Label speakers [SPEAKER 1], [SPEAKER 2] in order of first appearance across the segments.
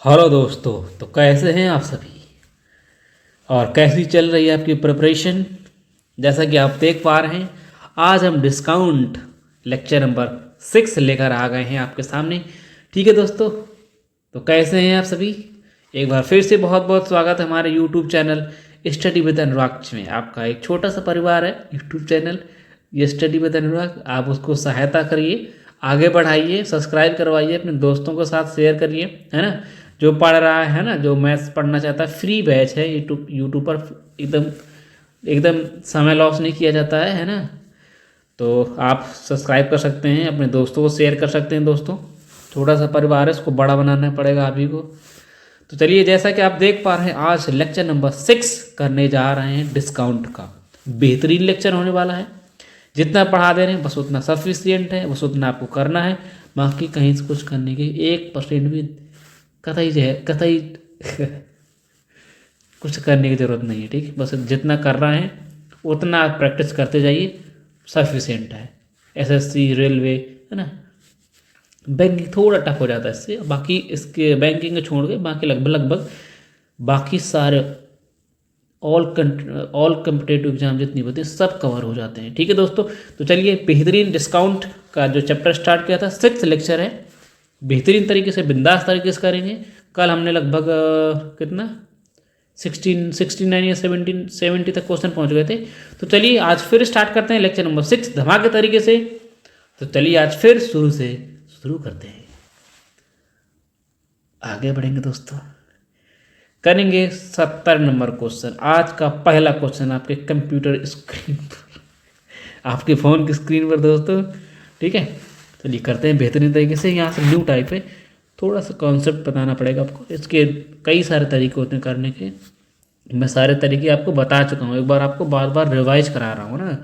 [SPEAKER 1] Hello दोस्तों। तो कैसे हैं आप सभी और कैसी चल रही है आपकी प्रिपरेशन। जैसा कि आप देख पा रहे हैं, आज हम डिस्काउंट लेक्चर नंबर 6 लेकर आ गए हैं आपके सामने। ठीक है दोस्तों, तो कैसे हैं आप सभी। एक बार फिर से बहुत बहुत स्वागत है हमारे यूट्यूब चैनल स्टडी विद अनुराग में। आपका एक छोटा सा परिवार है यूट्यूब चैनल ये स्टडी विद अनुराग। आप उसको सहायता करिए, आगे बढ़ाइए, सब्सक्राइब करवाइए, अपने दोस्तों के साथ शेयर करिए, है ना। जो पढ़ रहा है ना, जो मैथ्स पढ़ना चाहता है, फ्री बैच है यूट्यूब पर। एकदम एकदम समय लॉस नहीं किया जाता है ना। तो आप सब्सक्राइब कर सकते हैं, अपने दोस्तों को शेयर कर सकते हैं। दोस्तों, छोटा सा परिवार है, इसको बड़ा बनाना पड़ेगा आप ही को। तो चलिए, जैसा कि आप देख पा रहे हैं, आज लेक्चर नंबर 6 करने जा रहे हैं डिस्काउंट का। बेहतरीन लेक्चर होने वाला है। जितना पढ़ा दे रहे हैं बस उतना सफिशियंट है, बस उतना आपको करना है। बाकी कहीं से कुछ करने की 1% भी कतई जो है कतई कुछ करने की ज़रूरत नहीं है। ठीक है, बस जितना कर रहे हैं उतना आप प्रैक्टिस करते जाइए, सफिशियंट है। एसएससी, रेलवे, है ना। बैंकिंग थोड़ा टफ हो जाता है इससे, बाकी इसके बैंकिंग को छोड़ के बाकी लगभग लगभग बाकी सारे ऑल कम्पिटेटिव एग्जाम जितनी होती है सब कवर हो जाते हैं। ठीक है दोस्तों, तो चलिए, बेहतरीन डिस्काउंट का जो चैप्टर स्टार्ट किया था, 6th लेक्चर है। बेहतरीन तरीके से, बिंदास तरीके से करेंगे। कल हमने लगभग कितना 69 या 70 तक क्वेश्चन पहुंच गए थे। तो चलिए, आज फिर स्टार्ट करते हैं लेक्चर नंबर 6 धमाके तरीके से। तो चलिए, आज फिर शुरू करते हैं, आगे बढ़ेंगे दोस्तों। करेंगे 70 नंबर क्वेश्चन। आज का पहला क्वेश्चन आपके कंप्यूटर स्क्रीन पर, आपके फ़ोन की स्क्रीन पर दोस्तों। ठीक है, चलिए करते हैं बेहतरीन तरीके से। यहाँ से न्यू टाइप है, थोड़ा सा कॉन्सेप्ट बताना पड़ेगा आपको। इसके कई सारे तरीके होते हैं करने के, मैं सारे तरीके आपको बता चुका हूँ। एक बार आपको बार बार रिवाइज करा रहा हूँ ना,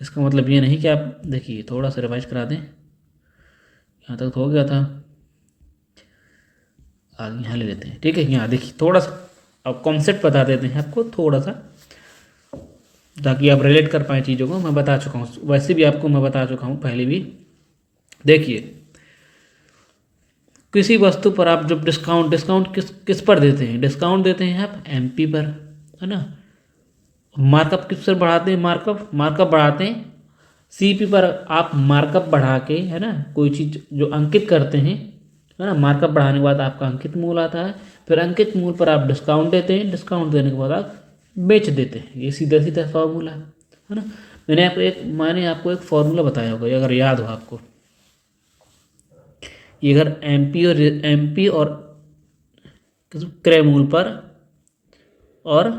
[SPEAKER 1] इसका मतलब ये नहीं कि आप देखिए थोड़ा सा रिवाइज करा दें। यहाँ तक तो हो गया था, आगे यहाँ ले लेते हैं। ठीक है, यहाँ देखिए थोड़ा सा अब कॉन्सेप्ट बता देते हैं आपको थोड़ा सा, ताकि आप रिलेट कर पाएँ चीज़ों को। मैं बता चुका हूँ, वैसे भी आपको मैं बता चुका हूँ पहले भी। देखिए, किसी वस्तु पर आप जब डिस्काउंट किस किस पर देते हैं, डिस्काउंट देते हैं आप एमपी पर, है ना। मार्कअप किस पर बढ़ाते हैं, मार्कअप बढ़ाते हैं सीपी पर। आप मार्कअप बढ़ा के, है ना, कोई चीज़ जो अंकित करते हैं, है ना, मार्कअप बढ़ाने के बाद आपका अंकित मूल आता है। फिर अंकित मूल पर आप डिस्काउंट देते हैं, डिस्काउंट देने के बाद आप बेच देते हैं। ये सीधा सीधा फॉर्मूला है ना। मैंने आपको एक फॉर्मूला बताया होगा, अगर याद हो आपको। ये अगर एमपी और क्रय मूल पर और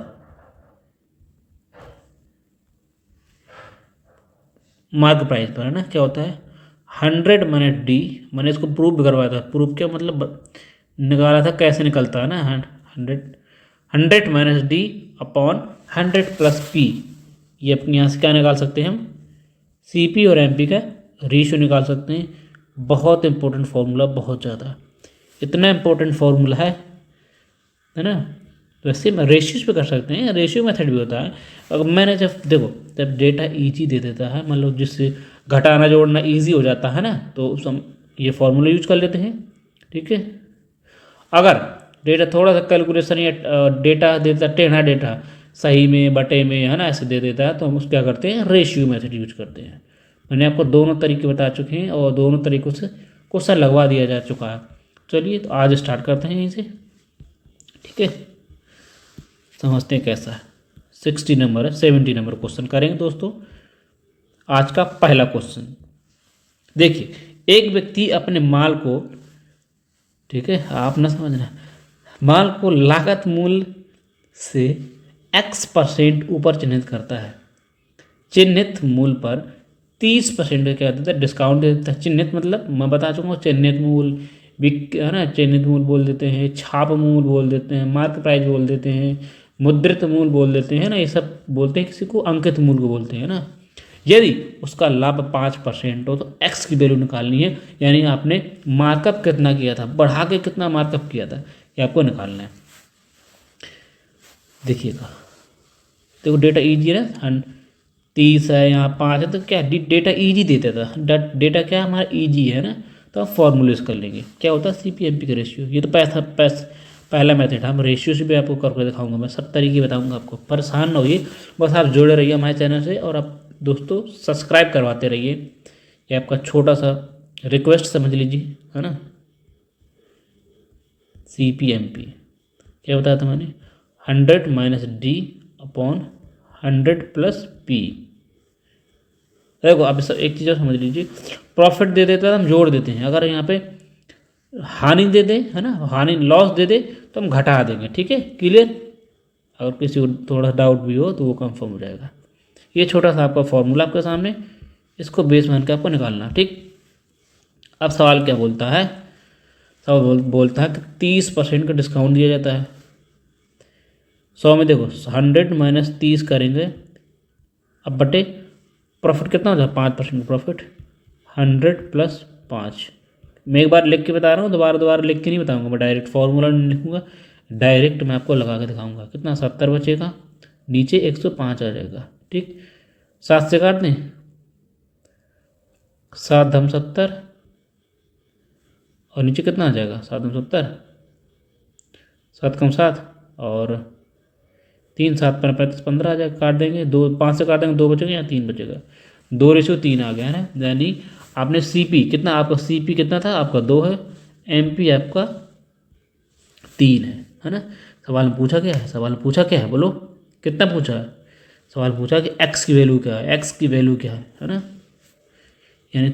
[SPEAKER 1] मार्क प्राइस पर, है ना, क्या होता है 100 माइनस डी। मैंने इसको प्रूफ भी करवाया था। प्रूफ क्या मतलब, निकाला था कैसे निकलता है ना। 100 minus D upon 100 plus P. ये अपने यहाँ से क्या निकाल सकते हैं हम, सीपी और एमपी का रेशियो निकाल सकते हैं। बहुत इंपॉर्टेंट फार्मूला, बहुत ज़्यादा, इतना इंपॉर्टेंट फार्मूला है ना। तो वैसे रेशियोज पे कर सकते हैं, रेशियो मेथड भी होता है। अगर मैंने जब डेटा ईजी दे देता है, मान लो जिससे घटाना जोड़ना ईजी हो जाता है ना, तो हम ये फार्मूला यूज कर लेते हैं। ठीक है, अगर डेटा थोड़ा सा कैलकुलेशन या डेटा देता टेढ़ा डेटा सही में बटे में, है ना, ऐसे दे देता है, तो हम उस क्या करते हैं, रेशियो मेथड यूज करते हैं। मैंने आपको दोनों तरीके बता चुके हैं और दोनों तरीक़ों से क्वेश्चन लगवा दिया जा चुका है। चलिए, तो आज स्टार्ट करते हैं यहीं से। ठीक है, समझते हैं कैसा है। 60 नंबर है, 70 नंबर क्वेश्चन करेंगे दोस्तों। आज का पहला क्वेश्चन देखिए, एक व्यक्ति अपने माल को, ठीक है आप ना समझना, माल को लागत मूल्य से x% ऊपर चिन्हित करता है। चिन्हित मूल्य पर 30% क्या देता है, डिस्काउंट दे देता है। चिन्हित मतलब मैं बता चुका हूँ, चिन्हित मूल्य है ना, चिन्हित मूल्य बोल देते हैं, छाप मूल्य बोल देते हैं, मार्क प्राइस बोल देते हैं, मुद्रित मूल्य बोल देते हैं ना, ये सब बोलते हैं। किसी को अंकित मूल्य को बोलते हैं ना। यदि उसका लाभ 5% हो तो x की वैल्यू निकालनी है। यानी आपने मार्कअप कितना किया था, बढ़ा के कितना मार्कअप किया था, ये आपको निकालना है। देखिएगा, देखो डेटा ईजी है ना, 30 है, यहाँ 5 है, तो क्या डेटा ईजी देता था। डेटा क्या हमारा ईजी है ना, तो हम फॉर्मूले से कर लेंगे। क्या होता है CP/MP का रेशियो। ये तो पहला मेथड। हम रेशियो से भी आपको करके दिखाऊंगा, मैं सब तरीके बताऊंगा आपको। परेशान ना होइए, बस आप जुड़े रहिए हमारे चैनल से और आप दोस्तों सब्सक्राइब करवाते रहिए। ये आपका छोटा सा रिक्वेस्ट समझ लीजिए, है ना। CP/MP क्या बताया था मैंने, 100 - D अपॉन 100 + P। देखो अब एक चीज़ और समझ लीजिए, प्रॉफिट दे देता है हम जोड़ देते हैं, अगर यहाँ पे हानि दे दे, है ना, हानि लॉस दे दे तो हम घटा देंगे। ठीक है, क्लियर। अगर किसी को थोड़ा डाउट भी हो तो वो कंफर्म हो जाएगा। ये छोटा सा आपका फॉर्मूला आपके सामने, इसको बेस मान के आपको निकालना। ठीक, अब सवाल क्या बोलता है, सवाल बोलता है कि 30% का डिस्काउंट दिया जाता है 100 में। देखो 100 - 30 करेंगे, अब बटे प्रॉफिट कितना हो जाए 5% प्रॉफिट, 100 + 5। मैं एक बार लिख के बता रहा हूँ, दोबारा लिख के नहीं बताऊँगा, मैं डायरेक्ट फॉर्मूला नहीं लिखूँगा, डायरेक्ट मैं आपको लगा के दिखाऊँगा। कितना 70 बचेगा, नीचे 105 आ जाएगा। ठीक, 7 से काट दें, 7 × 70 और नीचे कितना आ जाएगा 7 × 70, 7 × 7 और 3 7 × 35 15 आ जाएगा। काट देंगे, 2 5 से काट देंगे, 2 बचेगा या 3 बचेगा, 2:3 आ गया है ना। यानी आपने CP कितना, आपका CP कितना था, आपका 2 है, MP आपका 3 है ना। सवाल में पूछा क्या है, सवाल में पूछा क्या है, बोलो कितना पूछा है। सवाल पूछा कि x की वैल्यू क्या है, x की वैल्यू क्या है ना। यानी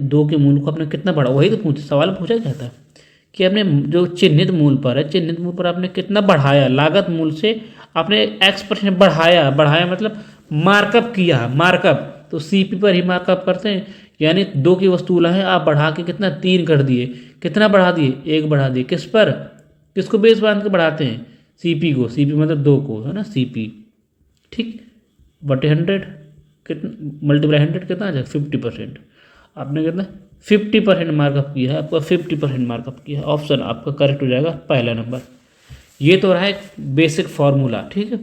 [SPEAKER 1] 2 के मूल को आपने कितना बढ़ा, वही तो सवाल पूछा क्या था कि आपने जो चिन्हित मूल पर है, चिन्हित मूल पर आपने कितना बढ़ाया, लागत मूल से आपने X% बढ़ाया मतलब मार्कअप किया, मार्कअप। तो CP पर ही मार्कअप करते हैं, यानी 2 की वस्तु है, आप बढ़ा के कितना 3 कर दिए, कितना बढ़ा दिए 1 बढ़ा दिए। किस पर, किसको बेस बांध के बढ़ाते हैं, CP को, CP मतलब 2 को, है ना, CP। ठीक, बटे 100 कितना मल्टीप्लाई 100 कितना आ जाएगा 50%। आपने कितना 50% मार्कअप किया है, आपका 50% मार्कअप किया है। ऑप्शन आपका करेक्ट हो जाएगा पहला नंबर। ये तो रहा एक बेसिक फार्मूला। ठीक है,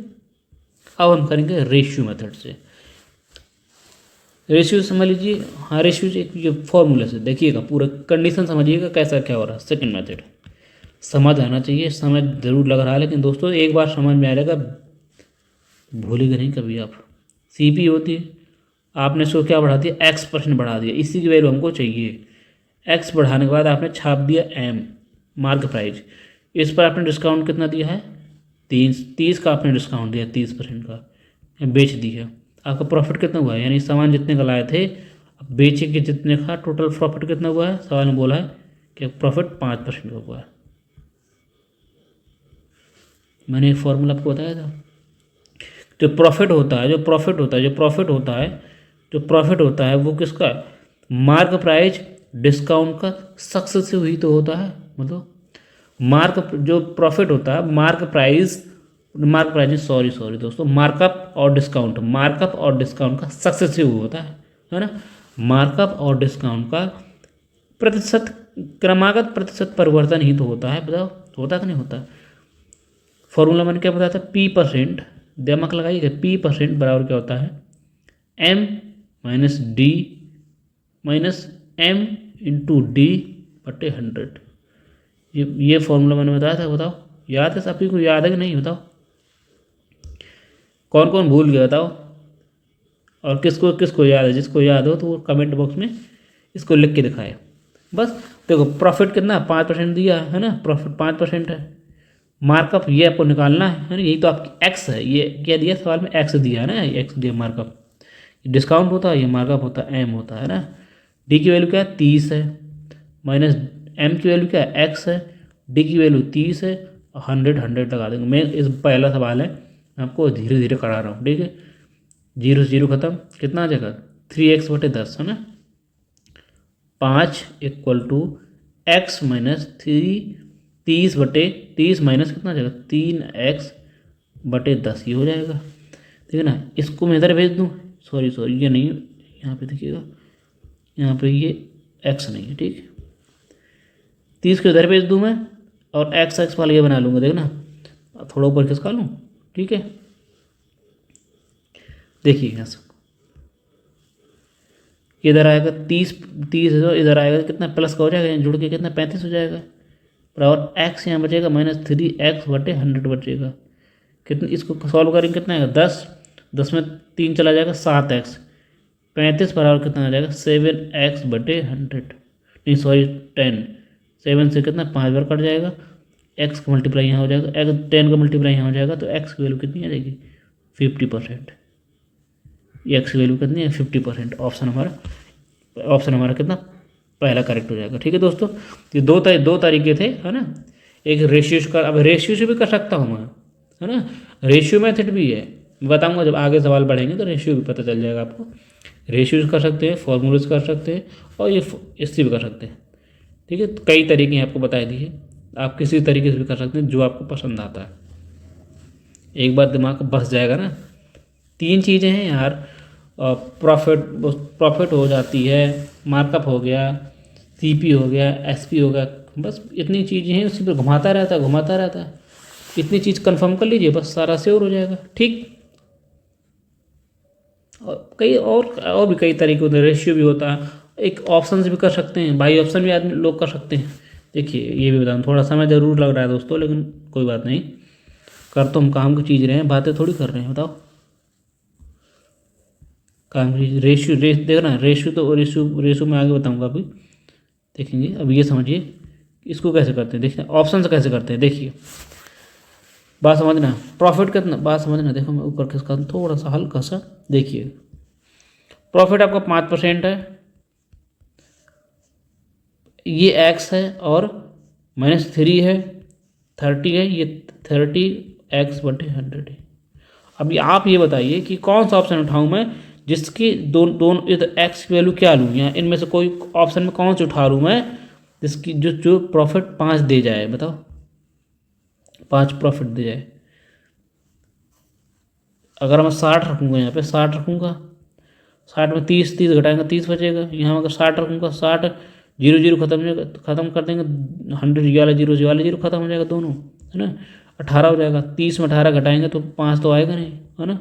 [SPEAKER 1] अब हम करेंगे रेशियो मेथड से। रेशियो समझ लीजिए, हाँ रेशियो से ये फॉर्मूला से देखिएगा, पूरा कंडीशन समझिएगा कैसा क्या हो रहा है। सेकंड मेथड समझ आना चाहिए, समझ जरूर लग रहा है, लेकिन दोस्तों एक बार समझ में आ जाएगा, भूलेगा नहीं कभी आप। CP होती है, आपने इसको क्या बढ़ा दिया X% बढ़ा दिया, इसी की वैल्यू हमको चाहिए। X बढ़ाने के बाद आपने छाप दिया M मार्क प्राइस, इस पर आपने डिस्काउंट कितना दिया है 30 का आपने डिस्काउंट दिया, 30% का बेच दिया। आपका प्रॉफिट कितना हुआ है, यानी सामान जितने का लाए थे अब बेचे के जितने का टोटल प्रॉफिट कितना हुआ है। सवाल में बोला है कि प्रॉफिट 5% का हुआ है। मैंने एक फॉर्मूला आपको बताया था, जो प्रॉफिट होता है, वो किसका है, मार्क प्राइस डिस्काउंट का सक्सेसिव ही तो होता है। मतलब मार्क जो प्रॉफिट होता है, मार्क प्राइस सॉरी दोस्तों, मार्कअप और डिस्काउंट का सक्सेसिव होता है ना। मार्कअप और डिस्काउंट का क्रमागत प्रतिशत परिवर्तन ही तो होता है। बताओ होता कि नहीं होता। फॉर्मूला मैंने क्या बताया था, P%, दिमाग लगाइएगा, P% बराबर क्या होता है, M - D - M × D बटे 100। ये फॉर्मूला मैंने बताया था, बताओ याद है, सभी को याद है कि नहीं, बताओ कौन कौन भूल गया बताओ, और किसको किसको याद है, जिसको याद हो तो वो कमेंट बॉक्स में इसको लिख के दिखाए। बस देखो प्रॉफिट कितना 5% दिया है ना, प्रॉफिट 5% है। मार्कअप ये आपको निकालना है ना, यही तो आपकी X है, ये क्या दिया सवाल में X दिया है ना, X दिया मार्कअप। डिस्काउंट होता है, ये मार्कअप होता है, M होता है ना। D की वैल्यू क्या है 30 है, माइनस M की वैल्यू क्या है X है, D की वैल्यू 30 है, 100 लगा देंगे। मैं इस पहला सवाल है, मैं आपको धीरे धीरे करा रहा हूँ। ठीक है, 0 से 0 खत्म, कितना आ जाएगा 3x बटे 10 है ना। 5 = x - 3, 30 बटे 30 माइनस कितना आ जाएगा 3x बटे 10, ये हो जाएगा। ठीक है ना, इसको मैं इधर भेज दूँ, सॉरी ये नहीं, यहाँ पे देखिएगा, यहाँ पे ये x नहीं है। ठीक, 30 को इधर भेज दूँ मैं, और x वाले ये बना लूँगा, देखना थोड़ा ऊपर खिसका लूँ। ठीक है, देखिए यहाँ से इधर आएगा 30, 30 इधर आएगा कितना प्लस का हो जाएगा, जुड़ के कितना 35 हो जाएगा, बराबर एक्स यहाँ बचेगा -3x/100 बचेगा। कितने इसको सॉल्व करेंगे कितना आएगा 10, 10 में 3 चला जाएगा 7x, 35 बराबर कितना आ जाएगा 7x/100, नहीं सॉरी 10, 7 से कितना 5 बार कट जाएगा, x का मल्टीप्लाई यहाँ हो जाएगा, x 10 का मल्टीप्लाई यहाँ हो जाएगा, तो x की वैल्यू कितनी आ जाएगी 50%। x की वैल्यू कितनी है 50%। ऑप्शन हमारा कितना पहला करेक्ट हो जाएगा। ठीक है दोस्तों, ये दो तरीके थे, है ना। एक रेशियो का, अब रेशियो से भी कर सकता हूँ मैं, है ना, रेशियो मेथड भी है, बताऊंगा जब आगे सवाल बढ़ेंगे तो रेशियो भी पता चल जाएगा आपको। रेशियो कर सकते हैं, फॉर्मूले कर सकते हैं, और ये इससे भी कर सकते हैं। ठीक है, तो कई तरीके आपको बताए दिए, आप किसी तरीके से भी कर सकते हैं जो आपको पसंद आता है। एक बार दिमाग को बस जाएगा ना, 3 चीज़ें हैं यार, प्रॉफिट हो जाती है, मार्कअप हो गया, सीपी हो गया, एसपी हो गया, बस इतनी चीज़ें हैं, उसी पर घुमाता रहता है। इतनी चीज़ कंफर्म कर लीजिए, बस सारा श्योर हो जाएगा। ठीक, और कई और भी कई तरीके होते हैं, रेशियो भी होता है, एक ऑप्शन से भी कर सकते हैं, बाई ऑप्शन भी आदमी लोग कर सकते हैं। देखिए ये भी बताऊँ, थोड़ा समय ज़रूर लग रहा है दोस्तों, लेकिन कोई बात नहीं, कर तो हम काम की चीज़ रहे हैं, बातें थोड़ी कर रहे हैं, बताओ काम की। रेशियो देख रहे हैं, रेशियो मैं आगे बताऊँगा अभी, देखेंगे। अब ये समझिए इसको कैसे करते हैं, देखिए ऑप्शन से कैसे करते हैं, देखिए बात समझना, प्रॉफिट कितना, बात समझना। देखो मैं ऊपर किसका थोड़ा सा हल्का सा, देखिए प्रॉफिट आपका 5% है, ये एक्स है, और -3 है, 30 है, ये 30x/100 है। अभी आप ये बताइए कि कौन सा ऑप्शन उठाऊँ मैं, जिसकी दोनों इधर एक्स की वैल्यू क्या लूँ, या इनमें से कोई ऑप्शन में कौन से उठा लूँ मैं, जिसकी जो प्रॉफिट 5 दे जाए, बताओ 5 प्रॉफिट दे जाए। अगर मैं 60 रखूँगा, यहाँ पे 60 रखूँगा, 60 में 30 घटाएंगे 30 बचेगा, यहाँ अगर 60 रखूँगा, 60 0 खत्म कर देंगे, 100 वाला 0 खत्म हो जाएगा दोनों, है ना, 18 हो जाएगा। 30 में 18 घटाएंगे तो 5 तो आएगा नहीं, है ना।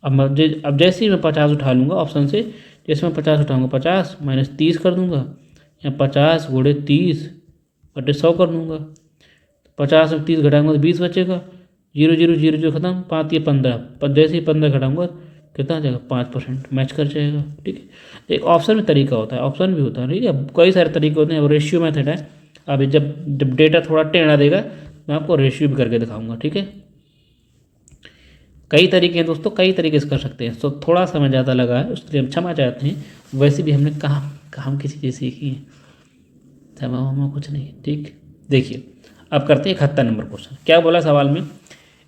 [SPEAKER 1] अब जैसे ही मैं 50 उठा लूँगा ऑप्शन से, जैसे मैं 50 उठाऊँगा, 50 -30 कर दूँगा, या 50 × 30/100 कर दूँगा, 50 में 30 घटाऊँगा तो 20 बचेगा, 0 खत्म, 5 ये 15, पर जैसे ही 15 घटाऊँगा कितना आ जाएगा 5%, मैच कर जाएगा। ठीक है, एक ऑप्शन में तरीका होता है, ऑप्शन भी होता है, ठीक है, कई सारे तरीके होते हैं। अब रेशियो मेथड है, अभी जब डेटा थोड़ा टेढ़ा देगा मैं आपको रेशियो भी करके दिखाऊंगा। ठीक है, कई तरीके हैं दोस्तों, कई तरीके से कर सकते हैं। तो थोड़ा समय ज़्यादा लगा है, उसके लिए हम क्षमा चाहते हैं, वैसे भी हमने काम की चीज़ें सीखी हैं, क्षमा कुछ नहीं। ठीक, देखिए अब करते हैं 71 नंबर क्वेश्चन। क्या बोला सवाल में,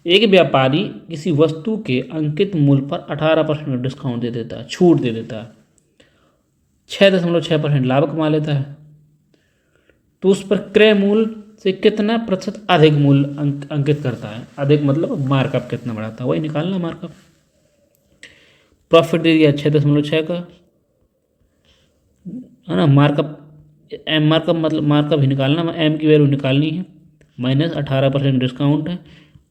[SPEAKER 1] एक व्यापारी किसी वस्तु के अंकित मूल्य पर 18% डिस्काउंट दे देता है, छूट दे देता है, 6.6% लाभ कमा लेता है, तो उस पर क्रय मूल्य से कितना प्रतिशत अधिक मूल्य अंकित करता है। अधिक मतलब मार्कअप कितना बढ़ाता है, वही निकालना मार्कअप। प्रॉफिट दे दिया 6.6 का, है ना, मार्कअप मतलब मार्कअप ही निकालना, एम की वैल्यू निकालनी है, -18% डिस्काउंट है,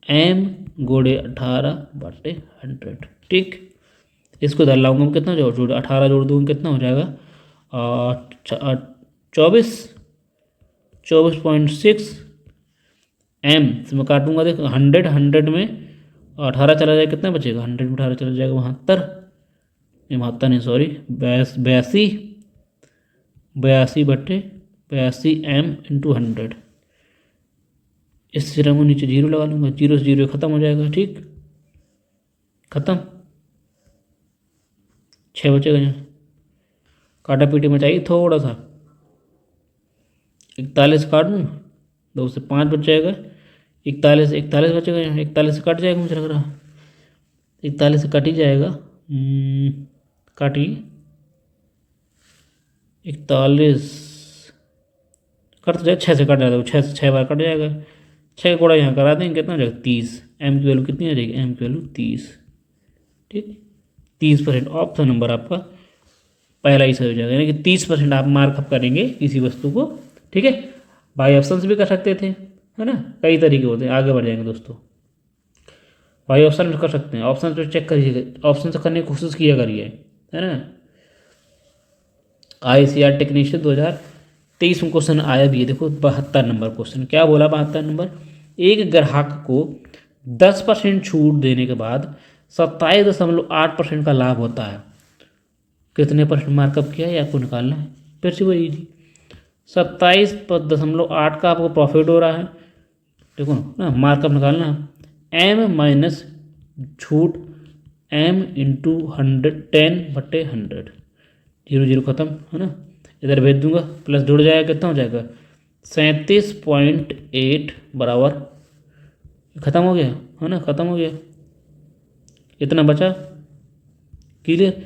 [SPEAKER 1] m × 18/100। ठीक, इसको इधर लाऊंगा, कितना जोड़ 18 जोड़ दूँगा, कितना हो जाएगा 24.6 m से मैं काटूंगा, देखो 100 में 18 चला जाएगा, कितना बचेगा, 100 में 18 चला जाएगा 72, 72 नहीं सॉरी 82/82 m × 100। इस सिरा को नीचे 0 लगा लूँगा, 0 से 0 खत्म हो जाएगा। ठीक, खत्म, 6 बचेगा, यहाँ काटा पीटी में चाहिए थोड़ा सा, 41 काट दूँ, 2 से 5 बच जाएगा, 41 बचेगा, यहाँ 41 से कट जाएगा, मुझे लग रहा है 41 से कट ही जाएगा, काटिए 41 कट तो जाएगा, 6 से कट जाएगा, 6 बार कट जाएगा, 6 का गुणा यहाँ करा देंगे, कितना हो जाएगा 30, m की वैल्यू कितनी आ जाएगी, m की वैल्यू 30। ठीक, 30% ऑप्शन नंबर आपका पहला ही सही हो जाएगा, यानी कि 30% आप मार्कअप करेंगे किसी वस्तु को। ठीक है, बाई ऑप्शन से भी कर सकते थे, है ना, कई तरीके होते हैं, आगे बढ़ जाएंगे दोस्तों। बाई ऑप्शन में कर सकते हैं, ऑप्शन पे चेक करिए, ऑप्शन से करने की कोशिश किया करिए, है ना। ICR टेक्नीशियन 2023 में क्वेश्चन आया भी है। देखो 72 नंबर क्वेश्चन क्या बोला, 72 नंबर, एक ग्राहक को 10% छूट देने के बाद 27.8% का लाभ होता है, कितने परसेंट मार्कअप किया है आपको निकालना है। फिर से वही जी 27.8 का आपको प्रॉफिट हो रहा है, देखो ना मार्कअप निकालना है। एम माइनस छूट एम इंटू 10/100, 0 खत्म है ना, इधर भेज दूंगा, प्लस जुड़ जाएगा, कितना हो जाएगा 37.8 बराबर, खत्म हो गया है ना, खत्म हो गया, इतना बचा क्लियर।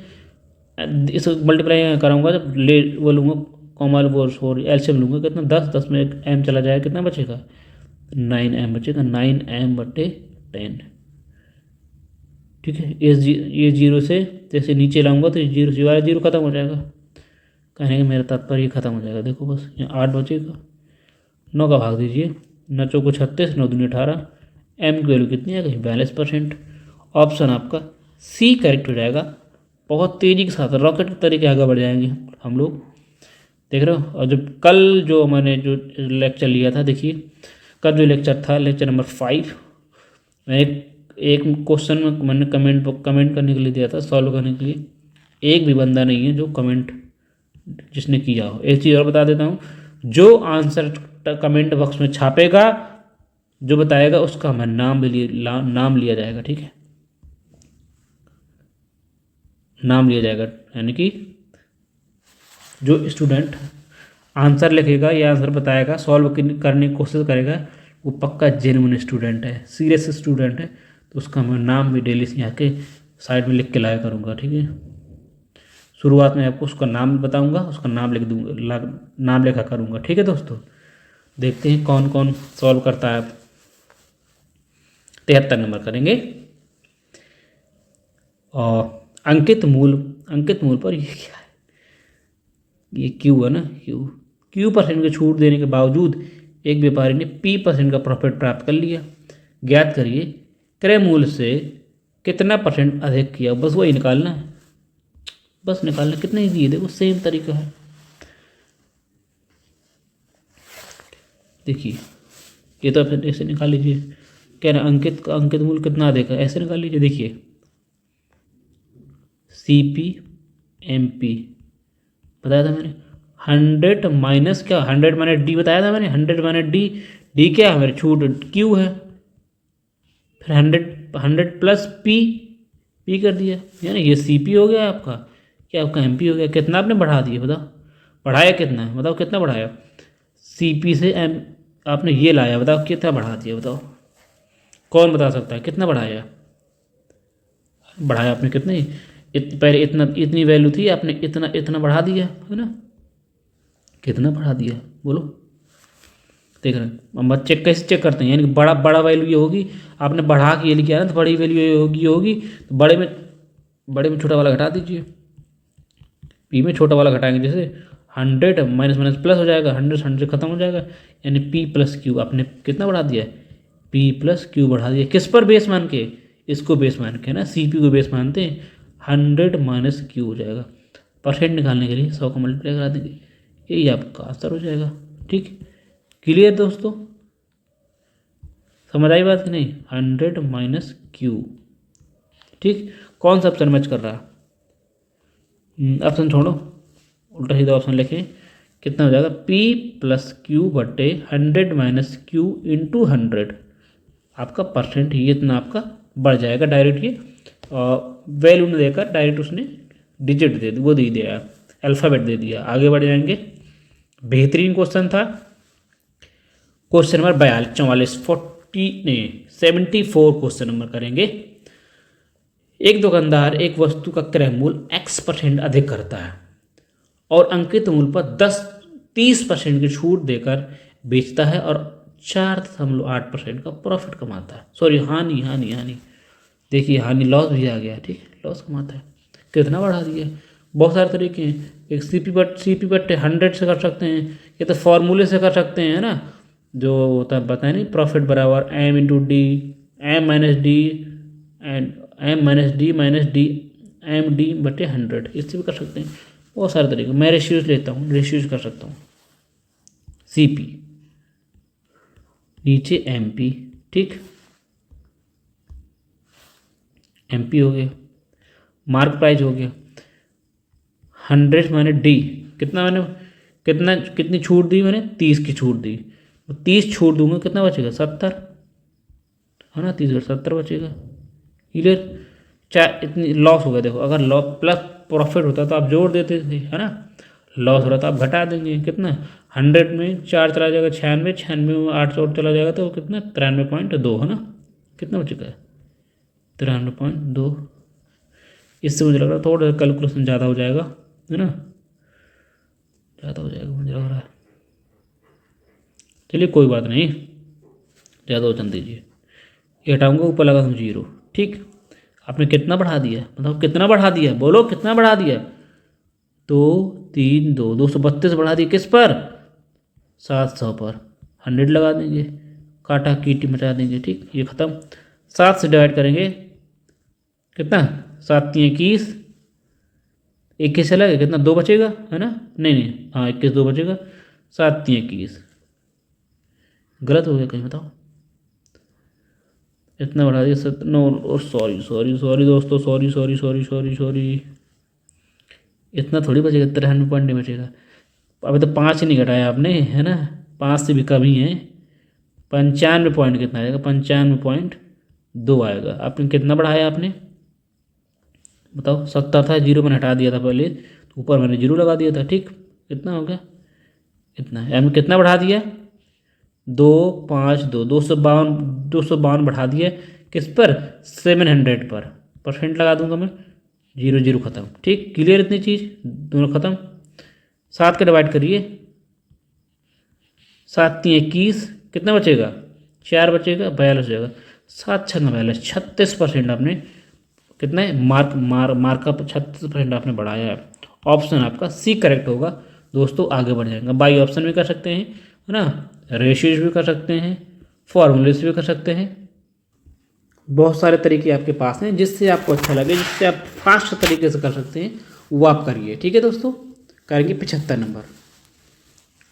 [SPEAKER 1] इस मल्टीप्लाई कराऊंगा जब ले वो लूँगा कॉमन वो सॉरी एलसीएम लूँगा, कितना 10 में एक एम चला जाएगा, कितना बचेगा 9m बचेगा, 9m/10, ठीक है। ये 0 से जैसे नीचे लाऊंगा तो 0 खत्म हो जाएगा, कहने का मेरा तात्पर्य खत्म हो जाएगा। देखो बस यहाँ 8 बचेगा, 9 का भाग दीजिए, 9 चौको 36, 9 दूनी 18, एम की वैल्यू कितनी है 42%। ऑप्शन आपका सी करेक्ट हो जाएगा। बहुत तेज़ी के साथ रॉकेट के तरीके आगे बढ़ जाएंगे हम लोग, देख रहे हो। और जब कल जो मैंने जो लेक्चर लिया था, देखिए कल जो लेक्चर था लेक्चर नंबर 5, मैं एक क्वेश्चन में मैंने कमेंट करने के लिए दिया था, सॉल्व करने के लिए, एक भी बंदा नहीं है जो कमेंट जिसने किया हो। एक चीज़ और बता देता हूँ, जो आंसर कमेंट बॉक्स में छापेगा, जो बताएगा उसका हमारा नाम लिया जाएगा, ठीक है, नाम लिया जाएगा। यानी कि जो स्टूडेंट आंसर लिखेगा या आंसर बताएगा, सॉल्व करने की कोशिश करेगा, वो पक्का जेन्युइन स्टूडेंट है, सीरियस स्टूडेंट है, तो उसका मैं नाम भी डेली से यहाँ के साइड में लिख के लाया करूँगा, ठीक है। शुरुआत में आपको उसका नाम बताऊँगा, उसका नाम लिख दूँगा, नाम लिखा करूँगा, ठीक है दोस्तों। देखते हैं कौन कौन सॉल्व करता है। 73 नंबर करेंगे। और अंकित मूल पर ये क्या है, ये क्यू है ना, क्यू % की छूट देने के बावजूद एक व्यापारी ने P% का प्रॉफिट प्राप्त कर लिया। ज्ञात करिए क्रय मूल्य से कितना % अधिक किया, बस वही निकालना है, बस निकालना, कितने ही दिए, देखो सेम तरीका है। देखिए ये तो फिर ऐसे निकाल लीजिए, कह रहे अंकित मूल्य कितना अधिक है, ऐसे निकाल लीजिए। देखिए CP/MP बताया था मैंने, 100 माइनस क्या, 100 माइनस डी बताया था मैंने, 100 माइनस डी क्या है मेरे, छूट क्यू है, फिर 100 प्लस पी कर दिया, यानी ये CP हो गया आपका, क्या आपका MP हो गया। कितना आपने बढ़ा दिया बताओ, बढ़ाया कितना है बताओ, कितना बढ़ाया, CP से M आपने ये लाया, बताओ कितना बढ़ा दिया, बताओ कौन बता सकता है कितना बढ़ाया, बढ़ाया आपने कितने, पहले इतनी वैल्यू थी, आपने इतना बढ़ा दिया है ना, कितना बढ़ा दिया बोलो, देख रहे हैं। हम चेक कैसे चेक करते हैं, यानी कि बड़ा वैल्यू ये होगी, आपने बढ़ा के ये लिखा है ना, तो बड़ी वैल्यू ये होगी, तो बड़े में छोटा वाला घटा दीजिए, P में छोटा वाला घटाएंगे, जैसे 100 माइनस प्लस हो जाएगा, 100 खत्म हो जाएगा, यानी P+Q आपने कितना बढ़ा दिया है, P+Q बढ़ा दिया, किस पर बेस मान के, इसको बेस मान के ना, CP को बेस मानते हैं, 100 माइनस Q हो जाएगा। % निकालने के लिए 100 का मल्टीप्लाई करा देंगे, यही आपका आंसर हो जाएगा, ठीक। क्लियर दोस्तों, समझ आई बात कि नहीं, 100 माइनस Q, ठीक। कौन सा ऑप्शन मैच कर रहा है, ऑप्शन छोड़ो, उल्टा सीधा ऑप्शन लिखें, कितना हो जाएगा P+Q/100 माइनस Q इंटू 100, आपका % ही इतना आपका बढ़ जाएगा डायरेक्ट, ये वैल्यू ने देकर डायरेक्ट उसने डिजिट दे वो दे दिया, अल्फ़ाबेट दे दिया। आगे बढ़ जाएंगे, बेहतरीन क्वेश्चन था, क्वेश्चन नंबर 74 क्वेश्चन नंबर करेंगे। एक दुकानदार एक वस्तु का क्रय मूल्य X% अधिक करता है और अंकित मूल्य पर 30% की छूट देकर बेचता है और 4.8% का प्रॉफिट कमाता है, सॉरी हानि, देखिए हानि लॉस भी आ गया, ठीक, लॉस कमाता है, कितना बढ़ा दिया। बहुत सारे तरीके हैं, एक CP बट्टे 100 से कर सकते हैं, या तो फॉर्मूले से कर सकते हैं ना, जो होता है बताए नहीं, प्रॉफिट बराबर M/D, M-D and M-D -D MD/100, इससे भी कर सकते हैं। बहुत सारे तरीके, मैं रेशियोज लेता हूँ, रेशियोज कर सकता हूँ। CP नीचे MP, ठीक, MP हो गया, मार्क प्राइस हो गया, 100 मैंने D, कितना मैंने कितनी छूट दी मैंने, 30 की छूट दी, 30 छूट दूंगा कितना बचेगा, 70, है ना, 30 और 70 बचेगा। क्लियर, चाहे इतनी लॉस हो गया, देखो अगर लॉस प्लस प्रॉफिट होता तो आप जोड़ देते थे, है ना, लॉस हो रहा तो आप घटा देंगे, कितना 100 में 4 चला जाएगा 96, 96 में 8 और चला जाएगा तो कितना 93.2, है ना, कितना बचेगा 93.2। इससे मुझे लग रहा है थोड़ा कैलकुलेशन ज़्यादा हो जाएगा, है ना, ज़्यादा हो जाएगा मुझे लग रहा है। चलिए कोई बात नहीं, ज़्यादा वचन दीजिए, ये हटाऊंगा, ऊपर लगा दूँ 0, ठीक। आपने कितना बढ़ा दिया, मतलब कितना बढ़ा दिया, बोलो कितना बढ़ा दिया, 2 3 2 232 बढ़ा दिया, किस पर, 700 पर, 100 लगा देंगे, काटा कीटी मचा देंगे, ठीक, ये ख़त्म। 7 से डिवाइड करेंगे कितना, 7 3 21, 21 चला गया, कितना 2 बचेगा, है ना, नहीं हाँ 21 2 बचेगा, 7 3 21, गलत हो गया कहीं बताओ, इतना बढ़ा दिया 9, सॉरी सॉरी सॉरी दोस्तों, sorry sorry sorry sorry sorry, इतना थोड़ी बचेगा, 93 पॉइंट नहीं बचेगा। अभी तो 5 ही नहीं घटाया आपने, है ना, 5 से भी कम ही है, 95 पॉइंट कितना आएगा, 95.2 आएगा। आपने कितना बढ़ाया आपने बताओ, 70 था, 0 मैंने हटा दिया था पहले, तो ऊपर मैंने 0 लगा दिया था, ठीक, कितना हो गया, इतना यानी कितना बढ़ा दिया, 252 252 बढ़ा दिया, किस पर, 700 पर, परसेंट लगा दूंगा मैं, 0 0 खत्म, ठीक, क्लियर, इतनी चीज़ दोनों खत्म। 7 का डिवाइड करिए, 7 3 21, कितना बचेगा, 4 बचेगा, 42 हो जाएगा, 7 6 42, 36% आपने कितना है, मार्कअप 36% आपने बढ़ाया है। ऑप्शन आपका सी करेक्ट होगा दोस्तों, आगे बढ़ जाएगा। बाई ऑप्शन भी कर सकते हैं, है ना, रेशियोज भी कर सकते हैं, फॉर्मूलेस भी कर सकते हैं, बहुत सारे तरीके आपके पास हैं, जिससे आपको अच्छा लगे, जिससे आप फास्ट तरीके से कर सकते हैं वो आप करिए, ठीक है दोस्तों। करेंगे 75 नंबर,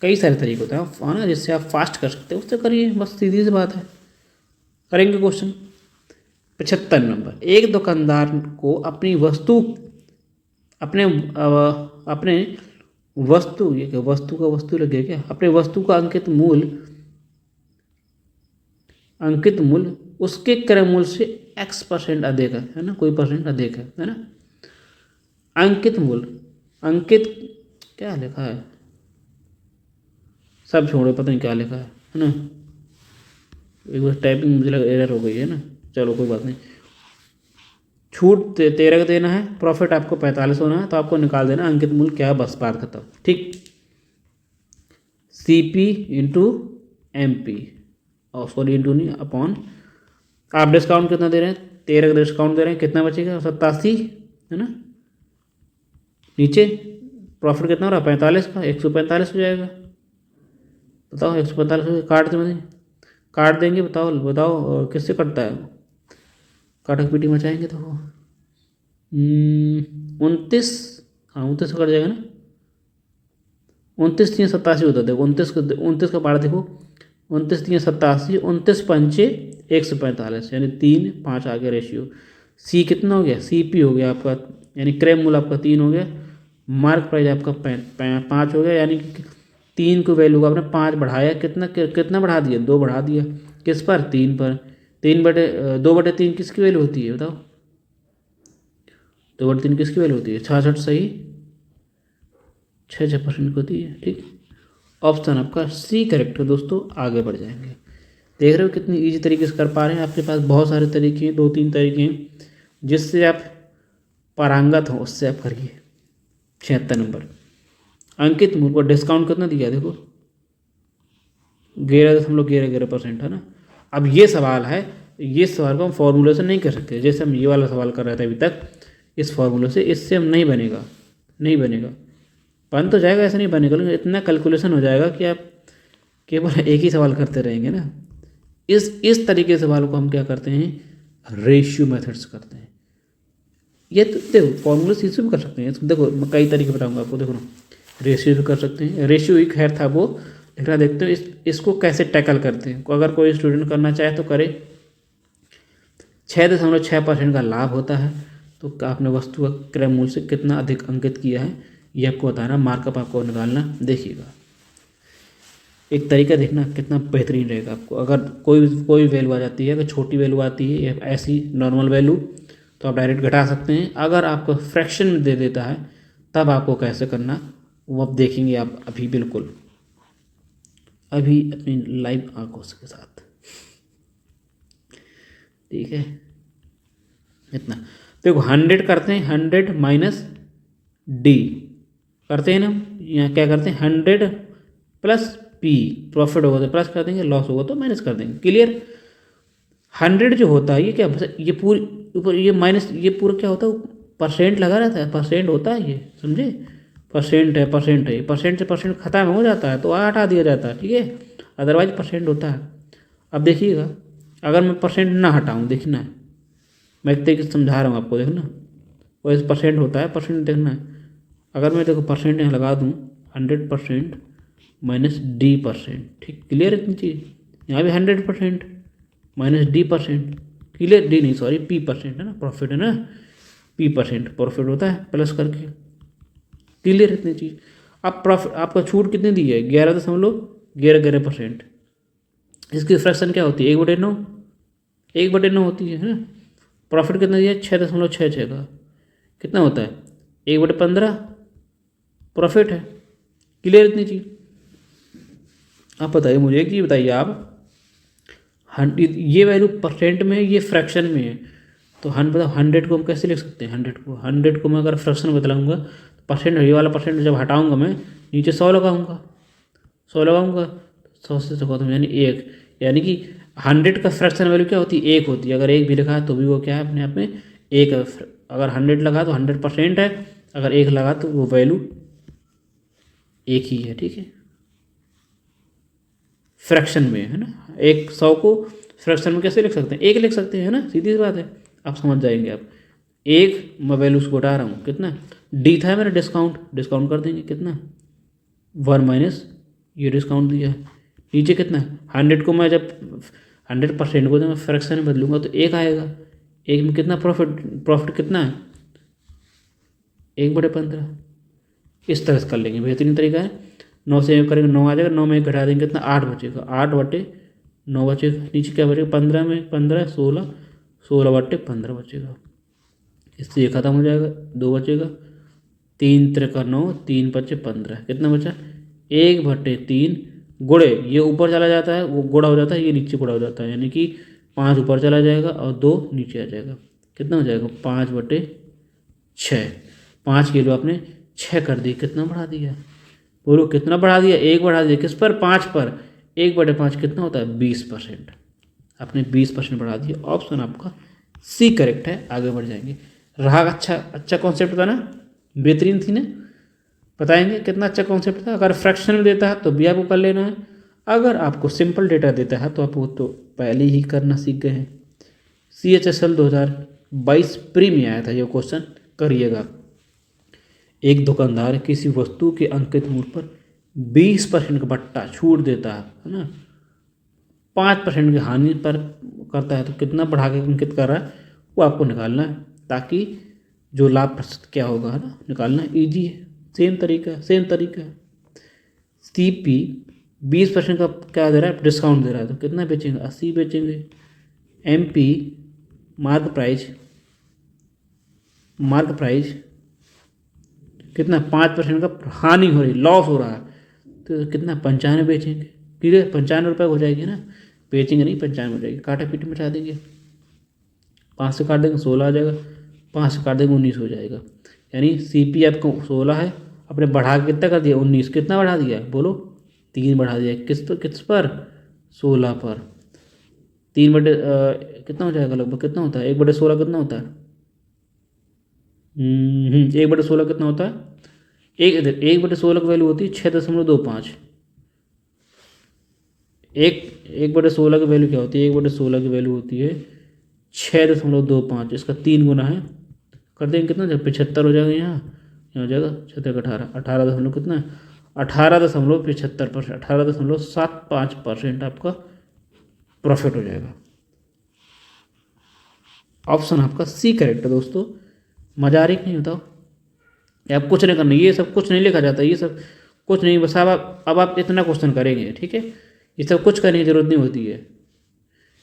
[SPEAKER 1] कई सारे तरीके होते हैं, है ना, जिससे आप फास्ट कर सकते हैं उससे करिए, बस सीधी सी बात है। करेंगे क्वेश्चन 75 नंबर, एक दुकानदार को अपनी वस्तु अपने अपने वस्तु, ये क्या वस्तु का वस्तु लगे क्या, अपने वस्तु का अंकित मूल्य उसके क्रय मूल्य से X% अधिक है ना, कोई परसेंट अधिक है ना। अंकित मूल्य, अंकित क्या लिखा है, सब छोड़ो, पता नहीं क्या लिखा है ना, एक बार टाइपिंग मुझे लगा एरर हो गई है ना, चलो कोई बात नहीं। छूट 13 का देना है, प्रॉफिट आपको 45 होना है, तो आपको निकाल देना अंकित मूल्य क्या है, बस बात खत्म, ठीक। CP इंटू MP, और सॉरी इंटू नहीं, अपॉन, आप डिस्काउंट कितना दे रहे हैं, 13 का डिस्काउंट दे रहे हैं, कितना बचेगा 87, है ना, नीचे प्रॉफिट कितना हो रहा है 45 का, 145 हो जाएगा, बताओ 145 काट देंगे, बताओ बताओ किससे कटता है, काटक पीटी मचाएंगे तो 29, हाँ 29 कट जाएगा ना, 29 3 87 होता है, देखो 29 का पार देखो, 29 3 87, 29 पंचे 145, यानी 3 5 आ गया रेशियो। सी कितना हो गया, CP हो गया आपका, यानी क्रय मूल्य आपका 3 हो गया, मार्क प्राइस आपका 5 हो गया, यानी कि 3 को वैल्यू का आपने 5 बढ़ाया, कितना बढ़ा दिया, 2 बढ़ा दिया, किस पर, 3 पर, 2/3 किसकी वैल्यू होती है बताओ, 2/3 किसकी वैल्यू होती है, 66, सही, 6% की होती है, ठीक। ऑप्शन आपका सी करेक्ट है दोस्तों, आगे बढ़ जाएंगे। देख रहे हो कितनी इजी तरीके से कर पा रहे हैं, आपके पास बहुत सारे तरीके हैं, 2 3 तरीके हैं, जिससे आप पारंगत हो उससे आप करिए। 76 नंबर, अंकित मूल्य पर डिस्काउंट कितना दिया, देखो 11.11% है ना। अब ये सवाल है, ये सवाल को हम फॉर्मूले से नहीं कर सकते, जैसे हम ये वाला सवाल कर रहे थे अभी तक, इस फॉर्मूले से, इससे हम नहीं बनेगा, बन तो जाएगा, ऐसा नहीं बनेगा, लेकिन इतना कैलकुलेशन हो जाएगा कि आप केवल एक ही सवाल करते रहेंगे ना। इस तरीके के सवालों को हम क्या करते हैं, रेशियो मेथड्स करते हैं। ये तो देखो फॉर्मूला से भी कर सकते हैं, देखो मैं कई तरीके बताऊंगा आपको। देखो ना, रेशियो भी कर सकते हैं, रेशियो ही खैर था वो, लेकिन देखते हो इसको कैसे टैकल करते हैं। अगर कोई स्टूडेंट करना चाहे तो करे। 6.6% का लाभ होता है, तो आपने वस्तु का क्रय मूल्य से कितना अधिक अंकित किया है ये आपको बताना, मार्कअप आपको निकालना। देखिएगा एक तरीका देखना कितना बेहतरीन रहेगा आपको। अगर कोई वैल्यू आ जाती है, अगर छोटी वैल्यू आती है या ऐसी नॉर्मल वैल्यू, तो आप डायरेक्ट घटा सकते हैं। अगर आपको फ्रैक्शन में दे देता है तब आपको कैसे करना वो अब देखेंगे आप अभी, बिल्कुल अभी अपनी लाइव आंखों के साथ। ठीक है, इतना देखो 100 करते हैं, 100 माइनस डी करते हैं ना, यहाँ क्या करते हैं 100 प्लस पी, प्रॉफिट होगा तो प्लस कर देंगे, लॉस होगा तो माइनस कर देंगे। क्लियर। 100 जो होता है ये क्या, ये पूरी ऊपर ये माइनस, ये पूरा क्या होता है परसेंट लगा रहता है, परसेंट होता है ये, समझे। परसेंट है, परसेंट है, परसेंट से परसेंट खत्म हो जाता है तो हटा दिया जाता है, ठीक है, अदरवाइज परसेंट होता है। अब देखिएगा अगर मैं परसेंट ना हटाऊँ, देखना है मैं एक तरीके से समझा रहा हूँ आपको, देखना वैसे परसेंट होता है, परसेंट देखना है। अगर मैं देखो परसेंट यहाँ लगा दूँ 100% माइनस डी परसेंट, ठीक, क्लियर इतनी चीज़। यहाँ भी 100% minus D percent, clear, D नहीं सॉरी पी परसेंट है ना, प्रॉफिट है ना, पी परसेंट प्रॉफिट होता है प्लस करके, क्लियर इतनी चीज़। अब प्रॉफिट आपका छूट कितनी दी है 11.11%। इसकी फ्रैक्शन क्या होती है 1/9, 1/9 होती है ना। प्रॉफिट कितना दिया 6.66 का, कितना होता है 1/15 प्रॉफिट है, क्लियर इतनी चीज़। आप बताइए मुझे एक चीज़ बताइए आप, ये वैल्यू परसेंट में है, ये फ्रैक्शन में है, तो 100 को हम कैसे लिख सकते हैं, 100 को मैं अगर फ्रैक्शन बतलाऊँगा तो परसेंट, ये वाला परसेंट जब हटाऊँगा मैं नीचे 100 लगाऊँगा, 100 लगाऊँगा, 100 से 100 खत्म, यानी 1, यानी कि 100 का फ्रैक्शन वैल्यू क्या होती है 1 होती है। अगर 1 भी लिखा है तो भी वो क्या है अपने आप में 1 है। अगर 100 लगा तो 100% है, अगर 1 लगा तो वो वैल्यू 1 ही है, ठीक है, फ्रैक्शन में है ना। 100 को फ्रैक्शन में कैसे लिख सकते हैं 1 लिख सकते हैं ना, सीधी सी बात है, आप समझ जाएंगे। आप 1 मैं वैल्यू उसको हटा रहा हूँ, कितना डी था मेरा, डिस्काउंट कर देंगे, कितना 1 माइनस ये डिस्काउंट दिया है, नीचे कितना है 100 को मैं जब 100% को जब मैं फ्रैक्शन में बदलूंगा तो 1 आएगा, 1 में कितना प्रॉफिट कितना है 1/15। इस तरह से कर लेंगे, बेहतरीन तरीका है। 9 से 1 करेंगे 9 आ जाएगा, 9 में 1 घटा देंगे कितना 8 बचेगा, 8/9 बचेगा, नीचे क्या बचेगा 15 में 15 16, 16/15 बचेगा। इससे ये खत्म हो जाएगा, 2 बचेगा, 3 त्रिका 9, 3 बचे 15, कितना बचा 1/3 गुणे, ये ऊपर चला जाता है वो गुणा हो जाता है, ये नीचे गुणा हो जाता है, यानी कि 5 ऊपर चला जाएगा और 2 नीचे आ जाएगा, कितना हो जाएगा 5/6। 5 किलो आपने 6 कर दी, कितना बढ़ा दिया बोलो, कितना बढ़ा दिया 1 बढ़ा दिया, किस पर 5 पर, 1/5 कितना होता है 20%, आपने 20% बढ़ा दिया। ऑप्शन आपका सी करेक्ट है, आगे बढ़ जाएंगे। रहा अच्छा कॉन्सेप्ट था ना, बेहतरीन थी ना, बताएंगे कितना अच्छा कॉन्सेप्ट था। अगर फ्रैक्शन में देता है तो भी आपको कर लेना है, अगर आपको सिंपल डेटा देता है तो आप वो तो पहले ही करना सीख गए हैं। CHSL 2022 प्री में आया था ये क्वेश्चन, करिएगा। एक दुकानदार किसी वस्तु के अंकित मूल्य पर 20% का बट्टा छूट देता है ना, 5% की हानि पर करता है, तो कितना बढ़ा के अंकित कर रहा है वो आपको निकालना है, ताकि जो लाभ प्रतिशत क्या होगा है ना निकालना ईजी है। सेम तरीका है। CP 20% का क्या दे रहा है डिस्काउंट दे रहा है, तो कितना बेचेंगे 80 बेचेंगे। MP मार्क प्राइस कितना 5% का हानि हो रही, लॉस हो रहा है, तो कितना 95 बेचेंगे, क्लियर 95 रुपये हो जाएगी ना, बेचेंगे नहीं 95 हो जाएगी, काटा पीट मचा देंगे, 5 से काट देंगे 16 आ जाएगा, 5 से काट देंगे 19 हो जाएगा। यानी CP आपको 16 है, आपने बढ़ा के कितना कर दिया 19, कितना बढ़ा दिया बोलो 3 बढ़ा दिया, किस पर 16 पर, कितना हो जाएगा लगभग, कितना होता है 1/16 कितना होता है 1/16 कितना होता है, 1/16 की वैल्यू होती है 6.25। 1/16 की वैल्यू क्या होती है, 1/16 की वैल्यू होती है 6.25, इसका 3 गुना है कर देंगे कितना, जब 75 हो जाएगा यहाँ हो जाएगा 76 18, 18 कितना, 18.75%, 18.75% आपका प्रॉफिट हो जाएगा। ऑप्शन आपका सी करेक्ट है दोस्तों। मजा आ रही नहीं, बताओ। आप कुछ नहीं करना, ये सब कुछ नहीं लिखा जाता, ये सब कुछ नहीं, बस अब आप इतना क्वेश्चन करेंगे, ठीक है। ये सब कुछ करने की जरूरत नहीं होती है,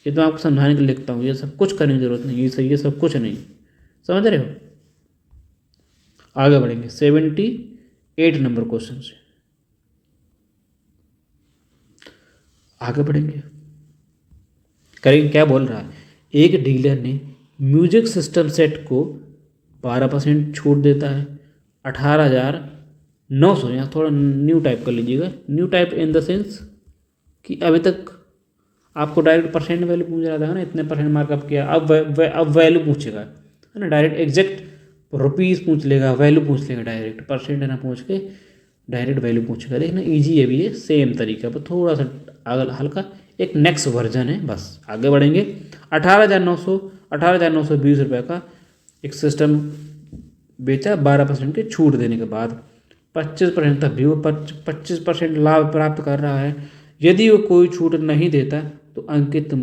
[SPEAKER 1] ये तो आपको समझाने के लिए लिखता हूँ, ये सब कुछ करने की जरूरत नहीं, ये सब कुछ नहीं, समझ रहे हो। आगे बढ़ेंगे 78 नंबर क्वेश्चन से आगे बढ़ेंगे। करेंगे, क्या बोल रहा है, एक डीलर ने म्यूजिक सिस्टम सेट को 12% छूट देता है 18,900, यहाँ थोड़ा न्यू टाइप कर लीजिएगा, new type in the sense कि अभी तक आपको डायरेक्ट परसेंट वैल्यू पूछ रहा था ना, इतने परसेंट मार्कअप किया, अब वैल्यू पूछेगा, है ना, डायरेक्ट एग्जैक्ट रुपीज़ पूछ लेगा, वैल्यू पूछ लेगा, डायरेक्ट परसेंट ना पूछ के डायरेक्ट वैल्यू पूछेगा। देखना ईजी है भी ये, सेम तरीका पर थोड़ा सा हल्का एक नेक्स्ट वर्जन है, बस आगे बढ़ेंगे। 18,920 रुपये का एक सिस्टम बेचा 12% की छूट देने के बाद, 25% तक भी वो 25% लाभ प्राप्त कर रहा है। यदि वो कोई छूट नहीं देता तो अर्जित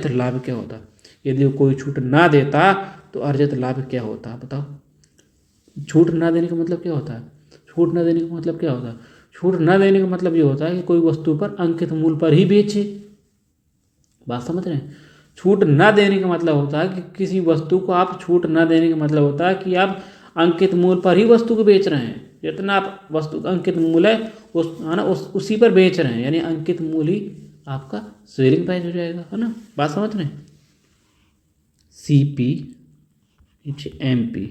[SPEAKER 1] लाभ क्या होता, यदि वो कोई छूट ना देता तो अर्जित लाभ क्या होता, बताओ। छूट ना देने का मतलब क्या होता है, छूट ना देने का मतलब क्या होता है, छूट ना देने का मतलब ये होता है कि कोई वस्तु पर अंकित मूल्य पर ही बेचे, बात समझ रहे हैं। छूट ना देने का मतलब होता है कि किसी वस्तु को आप छूट ना देने का मतलब होता है कि आप अंकित मूल्य पर ही वस्तु को बेच रहे हैं, जितना आप वस्तु का अंकित मूल्य है उसी पर बेच रहे हैं, यानी अंकित मूल्य ही आपका सेलिंग प्राइस हो जाएगा, है ना, बात समझ रहे हैं। CP MP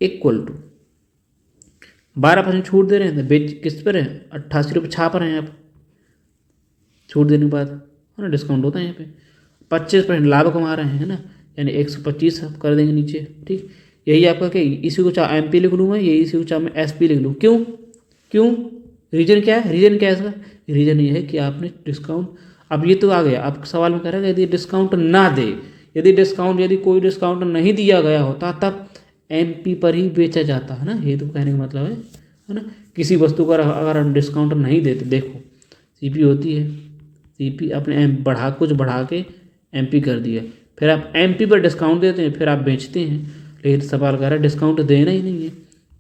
[SPEAKER 1] इक्वल टू 12% छूट दे रहे हैं, तो बेच किस पर है, 88 रुपये छाप रहे हैं आप छूट देने के बाद, है ना, डिस्काउंट होता है यहाँ पे। 25% लाभ कमा रहे हैं, है ना, यानी 125 आप कर देंगे नीचे, ठीक। यही आपका क्या, इसी को चाहे MP लिख लूँ मैं, यही इसी को चाहे मैं SP लिख लूँ, क्यों रीजन क्या है, रीजन क्या है इसका, रीजन ये है कि आपने डिस्काउंट, अब ये तो आ गया, आप सवाल में कह रहा है यदि डिस्काउंट ना दे, यदि कोई डिस्काउंट नहीं दिया गया होता तब MP पर ही बेचा जाता, है ना, ये तो कहने का मतलब है ना। किसी वस्तु पर अगर हम डिस्काउंट नहीं देते, देखो CP होती है, CP अपने कुछ बढ़ा के MP कर दिया, फिर आप MP पर डिस्काउंट देते हैं, फिर आप बेचते हैं, लेकिन सवाल कर रहा है डिस्काउंट देना ही नहीं है।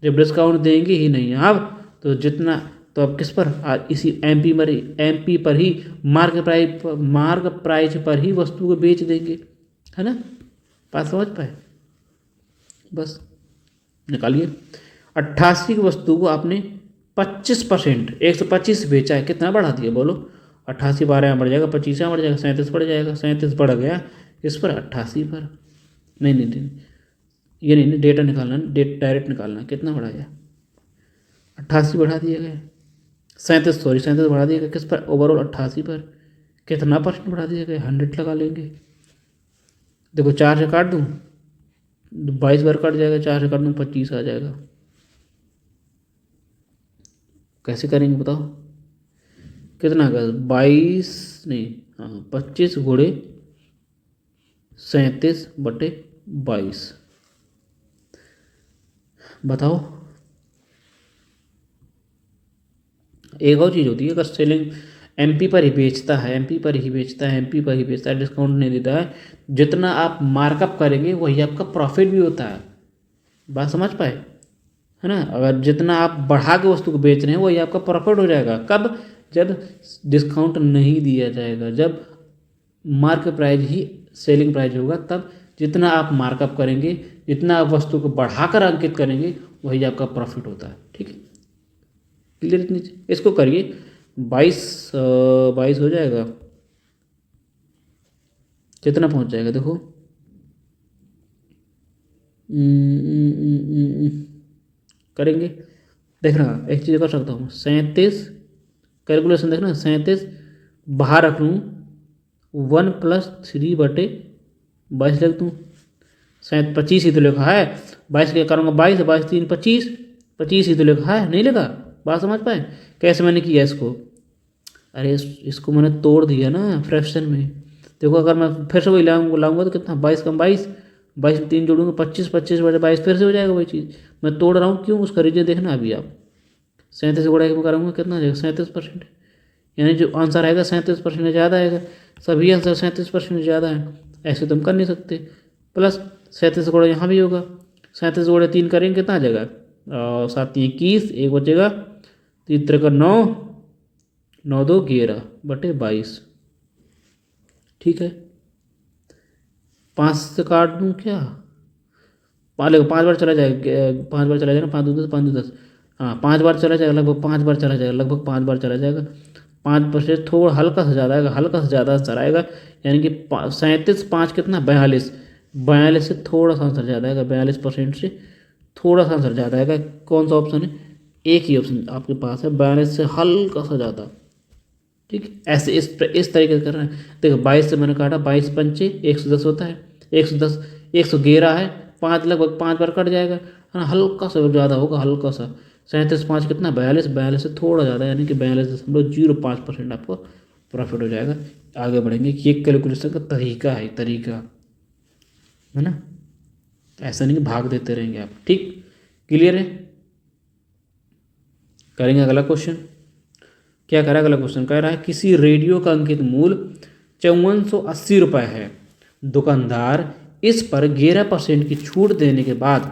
[SPEAKER 1] जब डिस्काउंट देंगे ही नहीं है आप, तो जितना तो अब किस पर, इसी MP पर ही मार्क प्राइस पर ही वस्तु को बेच देंगे, है ना, बात समझ पाए। बस निकालिए, 88 की वस्तु को आपने 25% 125 बेचा है, कितना बढ़ा दिया बोलो, 88 12 यहाँ बढ़ जाएगा, 25 यहाँ बढ़ जाएगा, 37 बढ़ जाएगा, 37 बढ़ गया इस पर 88 पर, नहीं ये नहीं डेटा निकालना, डायरेक्ट निकालना, कितना बढ़ाया, 88 बढ़ा दिया गया, 37 बढ़ा दिया गया किस पर, ओवरऑल 88 पर, कितना परसेंट बढ़ा दिया गया, 100 लगा लेंगे। देखो 4 से काट दूँ 22 बार कट जाएगा, 4 से काट दूँ 25 आ जाएगा, कैसे करेंगे बताओ, कितना का 22 नहीं, हाँ 25 गुणे 37/22, बताओ। एक और चीज़ होती है, अगर सेलिंग MP पर ही बेचता है, MP पर ही बेचता है, डिस्काउंट नहीं देता है, जितना आप मार्कअप करेंगे वही आपका प्रॉफिट भी होता है, बात समझ पाए, है ना। अगर जितना आप बढ़ा के वस्तु को बेच रहे हैं वही आपका प्रॉफिट हो जाएगा, कब, जब डिस्काउंट नहीं दिया जाएगा, जब मार्केट प्राइस ही सेलिंग प्राइस होगा, तब जितना आप मार्कअप करेंगे, जितना आप वस्तु को बढ़ाकर अंकित करेंगे वही आपका प्रॉफिट होता है, ठीक है, क्लियर। इतनी इसको करिए, 22 हो जाएगा, कितना पहुंच जाएगा देखो, करेंगे, देखना एक चीज़ कर सकता हूँ, 37 कैलकुलेशन देखना, 37 बाहर रख लूँ 1 + 3/22 लिख दूँ, 25 ही तो लिखा है, 22 के करूँगा 22 3 25 ही तो लिखा है, नहीं लिखा, बात समझ पाए। कैसे मैंने किया इसको, अरे इसको मैंने तोड़ दिया ना फ्रैक्शन में, देखो अगर मैं फिर से वही लाऊंगा तो कितना 22 कम 22 22 में 3 जोड़ूंगा 25, 25 बटे 22 फिर से हो जाएगा वही चीज़। मैं तोड़ रहा हूँ क्यों, उसका रीजन देखना अभी आप। 37 गुणा 1 में करूँगा कितना आ जाएगा 37%, यानी जो आंसर आएगा 37% ज़्यादा आएगा। सभी आंसर 37% ज़्यादा है, ऐसे तो हम कर नहीं सकते। प्लस 37 गुणा यहाँ भी होगा, 37 गुणा 3 करेंगे कितना आ जाएगा, 7 21, एक बचेगा 3 3 का 9, 9 2 11 बटे 22। ठीक है, 5 से काट दूँ क्या, 5 बार चला जाएगा, 5 बार चला जाएगा, 5 2 10, 5 2 10, हाँ 5 बार चला जाएगा, लगभग 5 बार चला जाएगा, लगभग 5 बार चला जाएगा। 5% थोड़ा हल्का सा ज़्यादा आएगा, हल्का सा ज़्यादा आंसर आएगा, यानी कि 37 5 कितना 42, 42 से थोड़ा सा आंसर ज़्यादा आएगा, 42% से थोड़ा सा आंसर ज़्यादा आएगा। कौन सा ऑप्शन है, एक ही ऑप्शन आपके पास है, 42 से हल्का सा ज़्यादा। ठीक, ऐसे इस तरीके से करना है। देखो 22 से मैंने काटा, 22 पंचे 110 होता है, 110 111 है, 5 लगभग 5 बार कट जाएगा, है ना, हल्का सा ज़्यादा होगा, हल्का सा। 37 5 कितना 42, 42 से थोड़ा ज़्यादा, यानी कि 42.05% आपको प्रॉफिट हो जाएगा। आगे बढ़ेंगे कि ये कैलकुलेशन का तरीका है, तरीका है ना, ऐसा नहीं कि भाग देते रहेंगे आप। ठीक, क्लियर है। करेंगे अगला क्वेश्चन। क्या कह रहा है अगला क्वेश्चन, कह रहा है किसी रेडियो का अंकित मूल्य 5480 रुपये है, दुकानदार इस पर 11% की छूट देने के बाद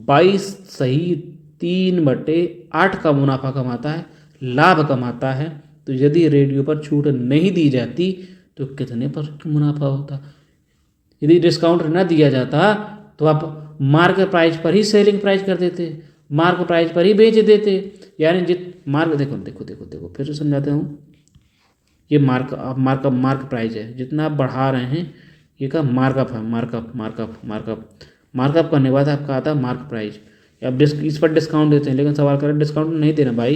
[SPEAKER 1] 22 सही 3/8 का मुनाफा कमाता है, लाभ कमाता है। तो यदि रेडियो पर छूट नहीं दी जाती तो कितने % मुनाफा होता। यदि डिस्काउंट न दिया जाता तो आप मार्केट प्राइस पर ही सेलिंग प्राइस कर देते, मार्केट प्राइस पर ही बेच देते, यानी मार्क देखो देखो देखो देखो फिर से समझाता हूँ। ये मार्क प्राइस है, जितना आप बढ़ा रहे हैं ये का मार्कअप है, मार्कअप करने के बाद आपका आता है मार्क प्राइस। अब इस पर डिस्काउंट देते हैं, लेकिन सवाल करें डिस्काउंट नहीं देना भाई,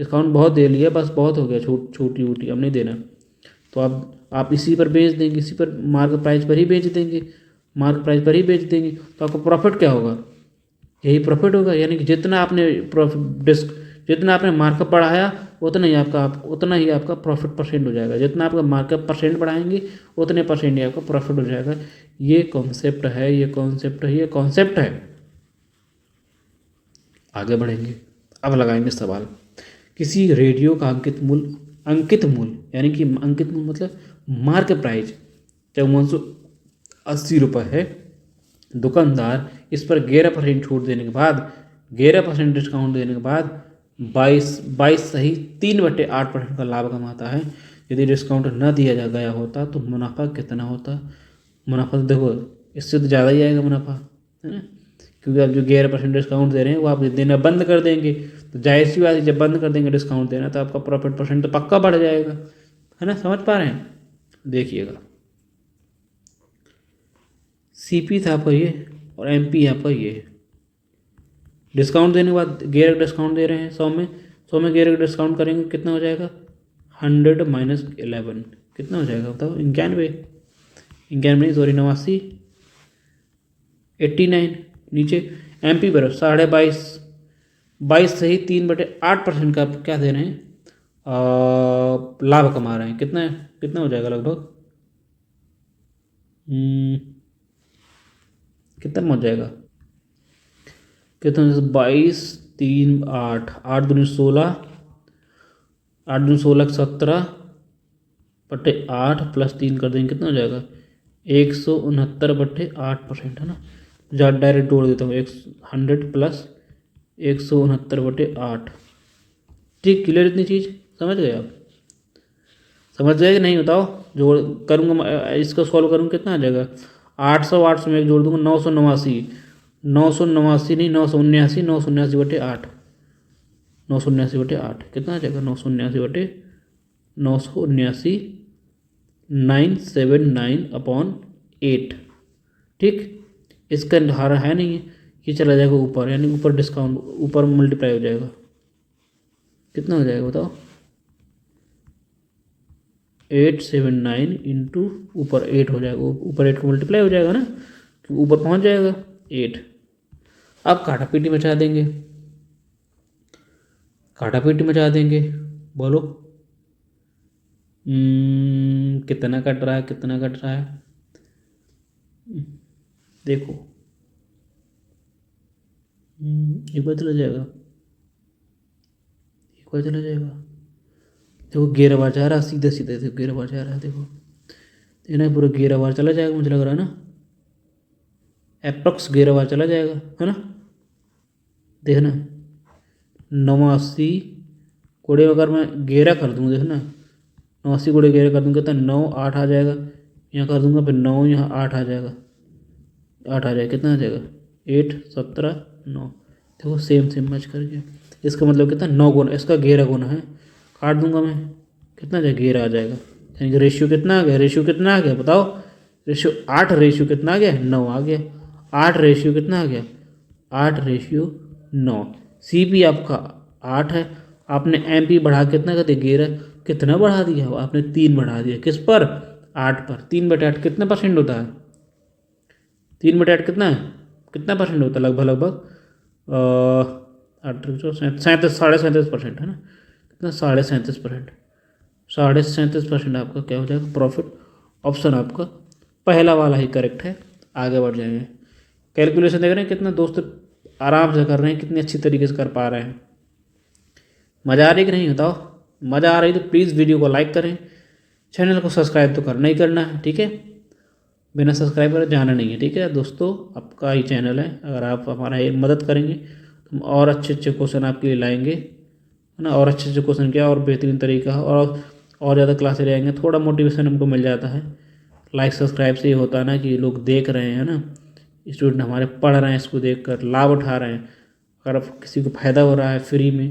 [SPEAKER 1] डिस्काउंट बहुत दे लिया, बस बहुत हो गया, छोटी वूटी अब नहीं देना। तो आप इसी पर बेच देंगे, इसी पर मार्केट प्राइस पर ही बेच देंगे, मार्केट प्राइस पर ही बेच देंगे, तो आपको प्रॉफिट क्या होगा, यही प्रॉफिट होगा। यानी कि जितना आपने मार्कअप बढ़ाया उतना ही आपका प्रॉफिट परसेंट हो जाएगा, जितना आपका मार्कअप परसेंट बढ़ाएंगे उतने परसेंट ही आपका प्रॉफिट हो जाएगा। ये कॉन्सेप्ट है, ये कॉन्सेप्ट है। आगे बढ़ेंगे, अब लगाएंगे सवाल। किसी रेडियो का अंकित मूल्य यानी कि अंकित मूल्य मतलब मार्केट प्राइस 5480 रुपये है, दुकानदार इस पर 11% छूट देने के बाद, 11% डिस्काउंट देने के बाद 22 सही 3/8% का लाभ कमाता है। यदि डिस्काउंट न दिया जा गया होता तो मुनाफा कितना होता। मुनाफा तो देखो इससे तो ज़्यादा ही आएगा मुनाफा, है ना, क्योंकि आप जो 11% डिस्काउंट दे रहे हैं वो आप देना बंद कर देंगे, तो जाहिर सी बात है जब बंद कर देंगे डिस्काउंट देना तो आपका प्रॉफिट परसेंट तो पक्का बढ़ जाएगा, है ना, समझ पा रहे हैं। देखिएगा सीपी था आपका ये और एमपी आपका ये। डिस्काउंट देने के बाद 11 डिस्काउंट दे रहे हैं, 100 में 11 डिस्काउंट करेंगे कितना हो जाएगा, 100 - 11 कितना हो जाएगा बताओ, 91 नहीं सॉरी 89, 89 नीचे। एमपी पर 22.5, 22 सही 3/8% का क्या दे रहे हैं, लाभ कमा रहे हैं। कितना हो जाएगा लगभग, कितना पहुँच जाएगा, कितना 22 3 8 8 दूनी 16, 8 दूनी 16 17 बटे 8 प्लस 3 कर देंगे कितना हो जाएगा, 169/8%, है ना। जहाँ डायरेक्ट जोड़ देता हूँ 100 प्लस 169/8। ठीक, क्लियर इतनी चीज़ समझ गए आप, समझ गए कि नहीं बताओ। जोड़ करूँगा इसको सॉल्व करूँगा कितना आ जाएगा, 800 में एक जोड़ दूँगा 989, 989 नहीं 979, 979/8, 979/8 कितना आ जाएगा, 979/979 979/8। ठीक, इसका धारा है नहीं है, ये चला जाएगा ऊपर, यानी ऊपर डिस्काउंट ऊपर मल्टीप्लाई हो जाएगा, कितना हो जाएगा बताओ, 879 इंटू ऊपर 8 हो जाएगा, ऊपर 8 का मल्टीप्लाई हो जाएगा ना, ऊपर पहुंच जाएगा 8। अब काटापीटी मचा देंगे, काटापीटी मचा देंगे, बोलो कितना कट रहा है, कितना कट रहा है, देखो एक बार चला जाएगा, एक बार चला जाएगा। देखो गिरावार जा रहा है सीधे सीधे, देखो गिरावार जा रहा है, देखो देखना पूरा गिरावार चला जाएगा, मुझे लग रहा है ना, अप्रॉक्स गिरावार चला जाएगा, है ना। देखना 89 कोड़े अगर मैं घेरा कर दूँ, देखना 89 कोड़े घेरा कर दूँगा तो 9 8 आ जाएगा, यहाँ कर दूँगा फिर 9 यहाँ 8 आ जाएगा, 8 आ जाएगा, कितना आ जाएगा 8 17 9। देखो सेम सेम मैच कर गया। इसका मतलब कितना 9 गुना, इसका घेरा गुना है, काट दूंगा मैं, कितना आ जाएगा घेरा आ जाएगा। यानी कि रेशियो कितना आ गया, रेशियो कितना आ गया बताओ, रेशियो 8 रेशियो कितना आ गया 9 आ गया, 8 रेशियो कितना आ गया 8 रेशियो 9। सी पी आपका 8 है, आपने एम पी बढ़ा के कितना कर दिया घेरा, कितना बढ़ा दिया आपने 3 बढ़ा दिया, किस पर 8 पर। 3/8 कितना परसेंट होता है, 3/8 कितना है, कितना परसेंट होता है लगभग लगभग 37 37.5% है ना, कितना 37.5%, 37.5% आपका क्या हो जाएगा प्रॉफिट। ऑप्शन आपका पहला वाला ही करेक्ट है। आगे बढ़ जाएंगे, कैलकुलेशन देख रहे हैं कितना दोस्त आराम से कर रहे हैं, कितनी अच्छी तरीके से कर पा रहे हैं। मज़ा आ रही कि नहीं बताओ, मज़ा आ रही तो प्लीज़ वीडियो को लाइक करें, चैनल को सब्सक्राइब तो करना ही करना है, ठीक है, बिना सब्सक्राइब करे जाना नहीं है, ठीक है दोस्तों, आपका ही चैनल है, अगर आप हमारा ये मदद करेंगे तो हम और अच्छे अच्छे क्वेश्चन आपके लिए लाएंगे, है ना, और अच्छे अच्छे क्वेश्चन क्या और बेहतरीन तरीका और ज़्यादा क्लासेज रहेंगे, थोड़ा मोटिवेशन हमको मिल जाता है। लाइक सब्सक्राइब से ये होता है ना कि लोग देख रहे हैं ना, स्टूडेंट हमारे पढ़ रहे हैं, इसको देख कर लाभ उठा रहे हैं, अगर किसी को फ़ायदा हो रहा है फ्री में,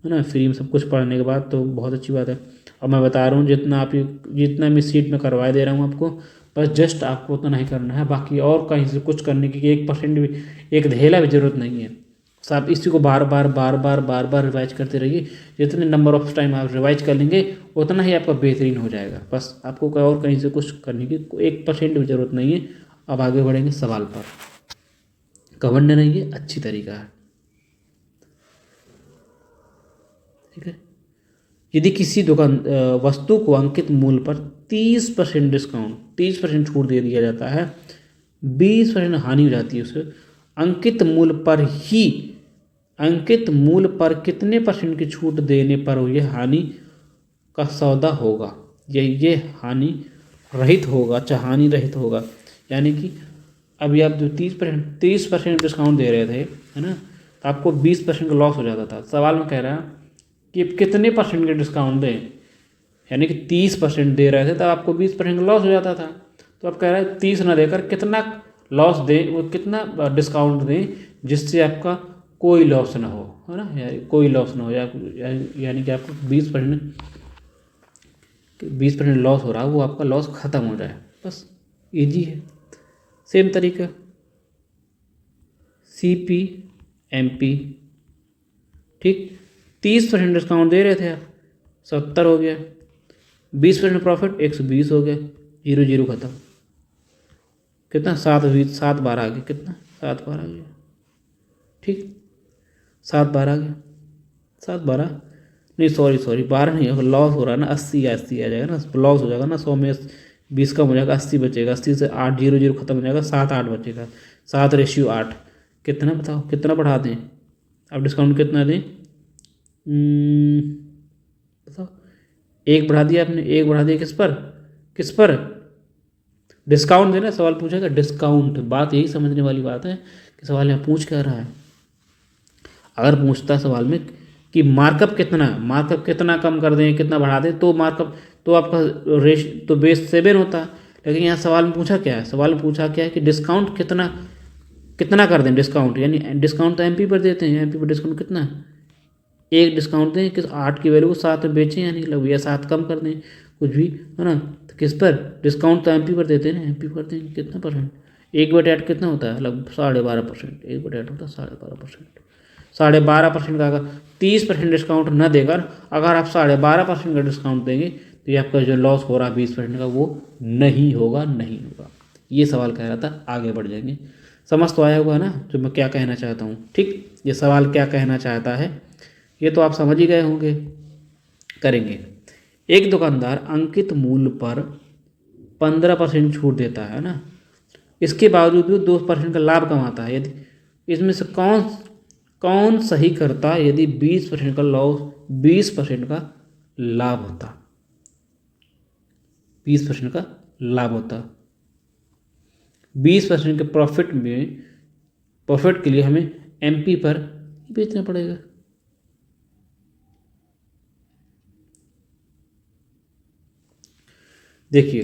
[SPEAKER 1] है ना, फ्री में सब कुछ पढ़ने के बाद तो बहुत अच्छी बात है। और मैं बता रहा हूँ जितना मैं सीट में करवा दे रहा हूँ आपको, बस जस्ट आपको उतना ही करना है, बाकी और कहीं से कुछ करने की 1% भी, एक धेला भी ज़रूरत नहीं है। बस आप इसी को बार बार रिवाइज करते रहिए, जितने नंबर ऑफ टाइम आप रिवाइज कर लेंगे उतना ही आपका बेहतरीन हो जाएगा। बस आपको और कहीं से कुछ करने की 1% भी ज़रूरत नहीं है। अब आगे बढ़ेंगे सवाल पर, घमंड नहीं है, अच्छी तरीका है, ठीक है। यदि किसी वस्तु को अंकित मूल्य पर 30% डिस्काउंट, 30% छूट दे दिया जाता है, 20% हानि हो जाती है उसे, अंकित मूल्य पर कितने परसेंट की छूट देने पर यह हानि का सौदा होगा, ये हानि रहित होगा, अच्छा हानि रहित होगा। यानी कि अभी आप जो 30% डिस्काउंट दे रहे थे, है ना, तो आपको 20% का लॉस हो जाता था। सवाल में कह रहा है कि कितने परसेंट के डिस्काउंट दें, यानी कि 30% दे रहे थे तब आपको 20% का लॉस हो जाता था, तो आप कह रहे हैं 30 ना देकर कितना लॉस दें, वो कितना डिस्काउंट दें जिससे आपका कोई लॉस ना हो, है ना, यानी कोई लॉस ना हो, यानी कि आपको 20% लॉस हो रहा है वो आपका लॉस ख़त्म हो जाए, बस ईजी है। सेम तरीका CP MP, ठीक, 30% डिस्काउंट दे रहे थे आप, 70 हो गया, 20% प्रॉफिट 120 हो गया, 0 0 खत्म, कितना 7 बार आ गया, कितना 7 बार आ गया, ठीक 7 बार आ गया, 7 12 नहीं सॉरी 12 नहीं, अगर लॉस हो रहा है ना 80 आ जाएगा ना, लॉस हो जाएगा ना, 100 में 20 कम हो जाएगा, 80 बचेगा, 80 से 8 0 0 खत्म हो जाएगा, 7 8 बचेगा, 7 रेशियो 8, कितना बताओ कितना बढ़ा दें आप, डिस्काउंट कितना दें, बताओ, 1 बढ़ा दिया आपने, 1 बढ़ा दिया किस पर डिस्काउंट देना, सवाल पूछेगा डिस्काउंट, बात यही समझने वाली बात है कि सवाल यहाँ पूछ क्या रहा है। अगर पूछता है सवाल में कि मार्कअप कितना कम कर दें, कितना बढ़ा दें, तो मार्कअप तो आपका तो बेस 7 होता, लेकिन यहाँ सवाल में पूछा क्या है, सवाल में पूछा क्या है कि डिस्काउंट कितना कर दें, डिस्काउंट यानी डिस्काउंट तो MP पर देते हैं, MP पर डिस्काउंट कितना है, 1 डिस्काउंट दें कि 8 की वैल्यू को 7 में बेचें, यानी कि भैया 7 कम कर दें, कुछ भी, है ना, तो किस पर डिस्काउंट तो MP पर देते हैं ना, MP पर देंगे कितना परसेंट, 1/8 कितना होता है लगभग 12.5%, 1/8 होता है 12.5%, 12.5% का अगर 30% डिस्काउंट न देकर अगर आप 12.5% का डिस्काउंट देंगे तो ये आपका जो लॉस हो रहा है 20% का वो नहीं होगा। ये सवाल कह रहा था, आगे बढ़ जाएंगे। समझ तो आया होगा ना जो मैं क्या कहना चाहता हूँ, ठीक, ये सवाल क्या कहना चाहता है ये तो आप समझ ही गए होंगे। करेंगे, एक दुकानदार अंकित मूल्य पर 15% छूट देता है ना, इसके बावजूद भी 2% का लाभ कमाता है। यदि इसमें से कौन कौन सही करता यदि 20% का लॉस, 20% का लाभ होता, 20% का लाभ होता। 20% के प्रॉफिट के लिए हमें एमपी पर बेचना पड़ेगा। देखिए,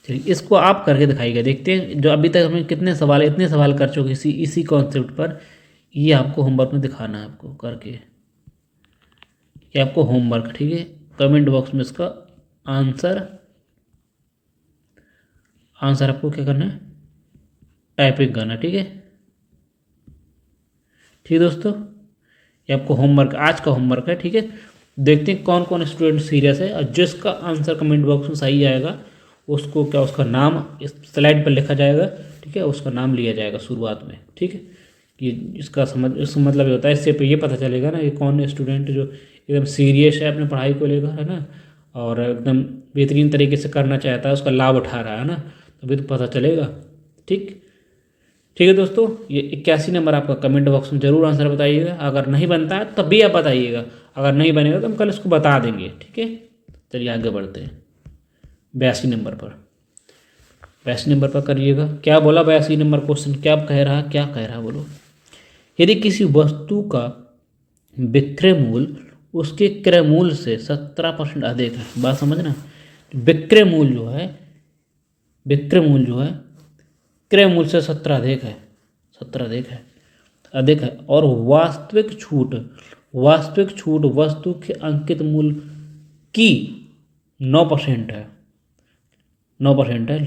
[SPEAKER 1] चलिए इसको आप करके दिखाइएगा, देखते हैं। जो अभी तक हमें इतने सवाल कर चुके इसी कॉन्सेप्ट पर, ये आपको होमवर्क में दिखाना है आपको करके। ये आपको होमवर्क, ठीक है। कमेंट बॉक्स में इसका आंसर आपको क्या करना है, टाइपिंग करना, ठीक है। ठीक है दोस्तों, ये आपको होमवर्क, आज का होमवर्क है, ठीक है। देखते हैं कौन कौन स्टूडेंट सीरियस है, और जिसका आंसर कमेंट बॉक्स में सही आएगा उसको क्या, उसका नाम इस स्लाइड पर लिखा जाएगा, ठीक है। उसका नाम लिया जाएगा शुरुआत में, ठीक है। कि इसका मतलब ये होता है, इससे ये पता चलेगा ना कि कौन स्टूडेंट जो एकदम सीरियस है अपने पढ़ाई को लेकर, है ना, और एकदम बेहतरीन तरीके से करना चाहता है, उसका लाभ उठा रहा है ना, तभी तो पता चलेगा। ठीक ठीक है दोस्तों, ये 81 नंबर आपका कमेंट बॉक्स में जरूर आंसर बताइएगा। अगर नहीं बनता है तब भी आप बताइएगा, अगर नहीं बनेगा तो हम कल इसको बता देंगे, ठीक है। चलिए आगे बढ़ते हैं 82 नंबर पर। 82 नंबर पर करिएगा, क्या बोला 82 नंबर क्वेश्चन, क्या कह रहा बोलो। यदि किसी वस्तु का विक्रय मूल्य उसके क्रय मूल्य से 17% अधिक है, बात समझना। विक्रय मूल्य जो है क्रय मूल्य से 17 अधिक है, और वास्तविक छूट वस्तु के अंकित मूल्य की 9% है।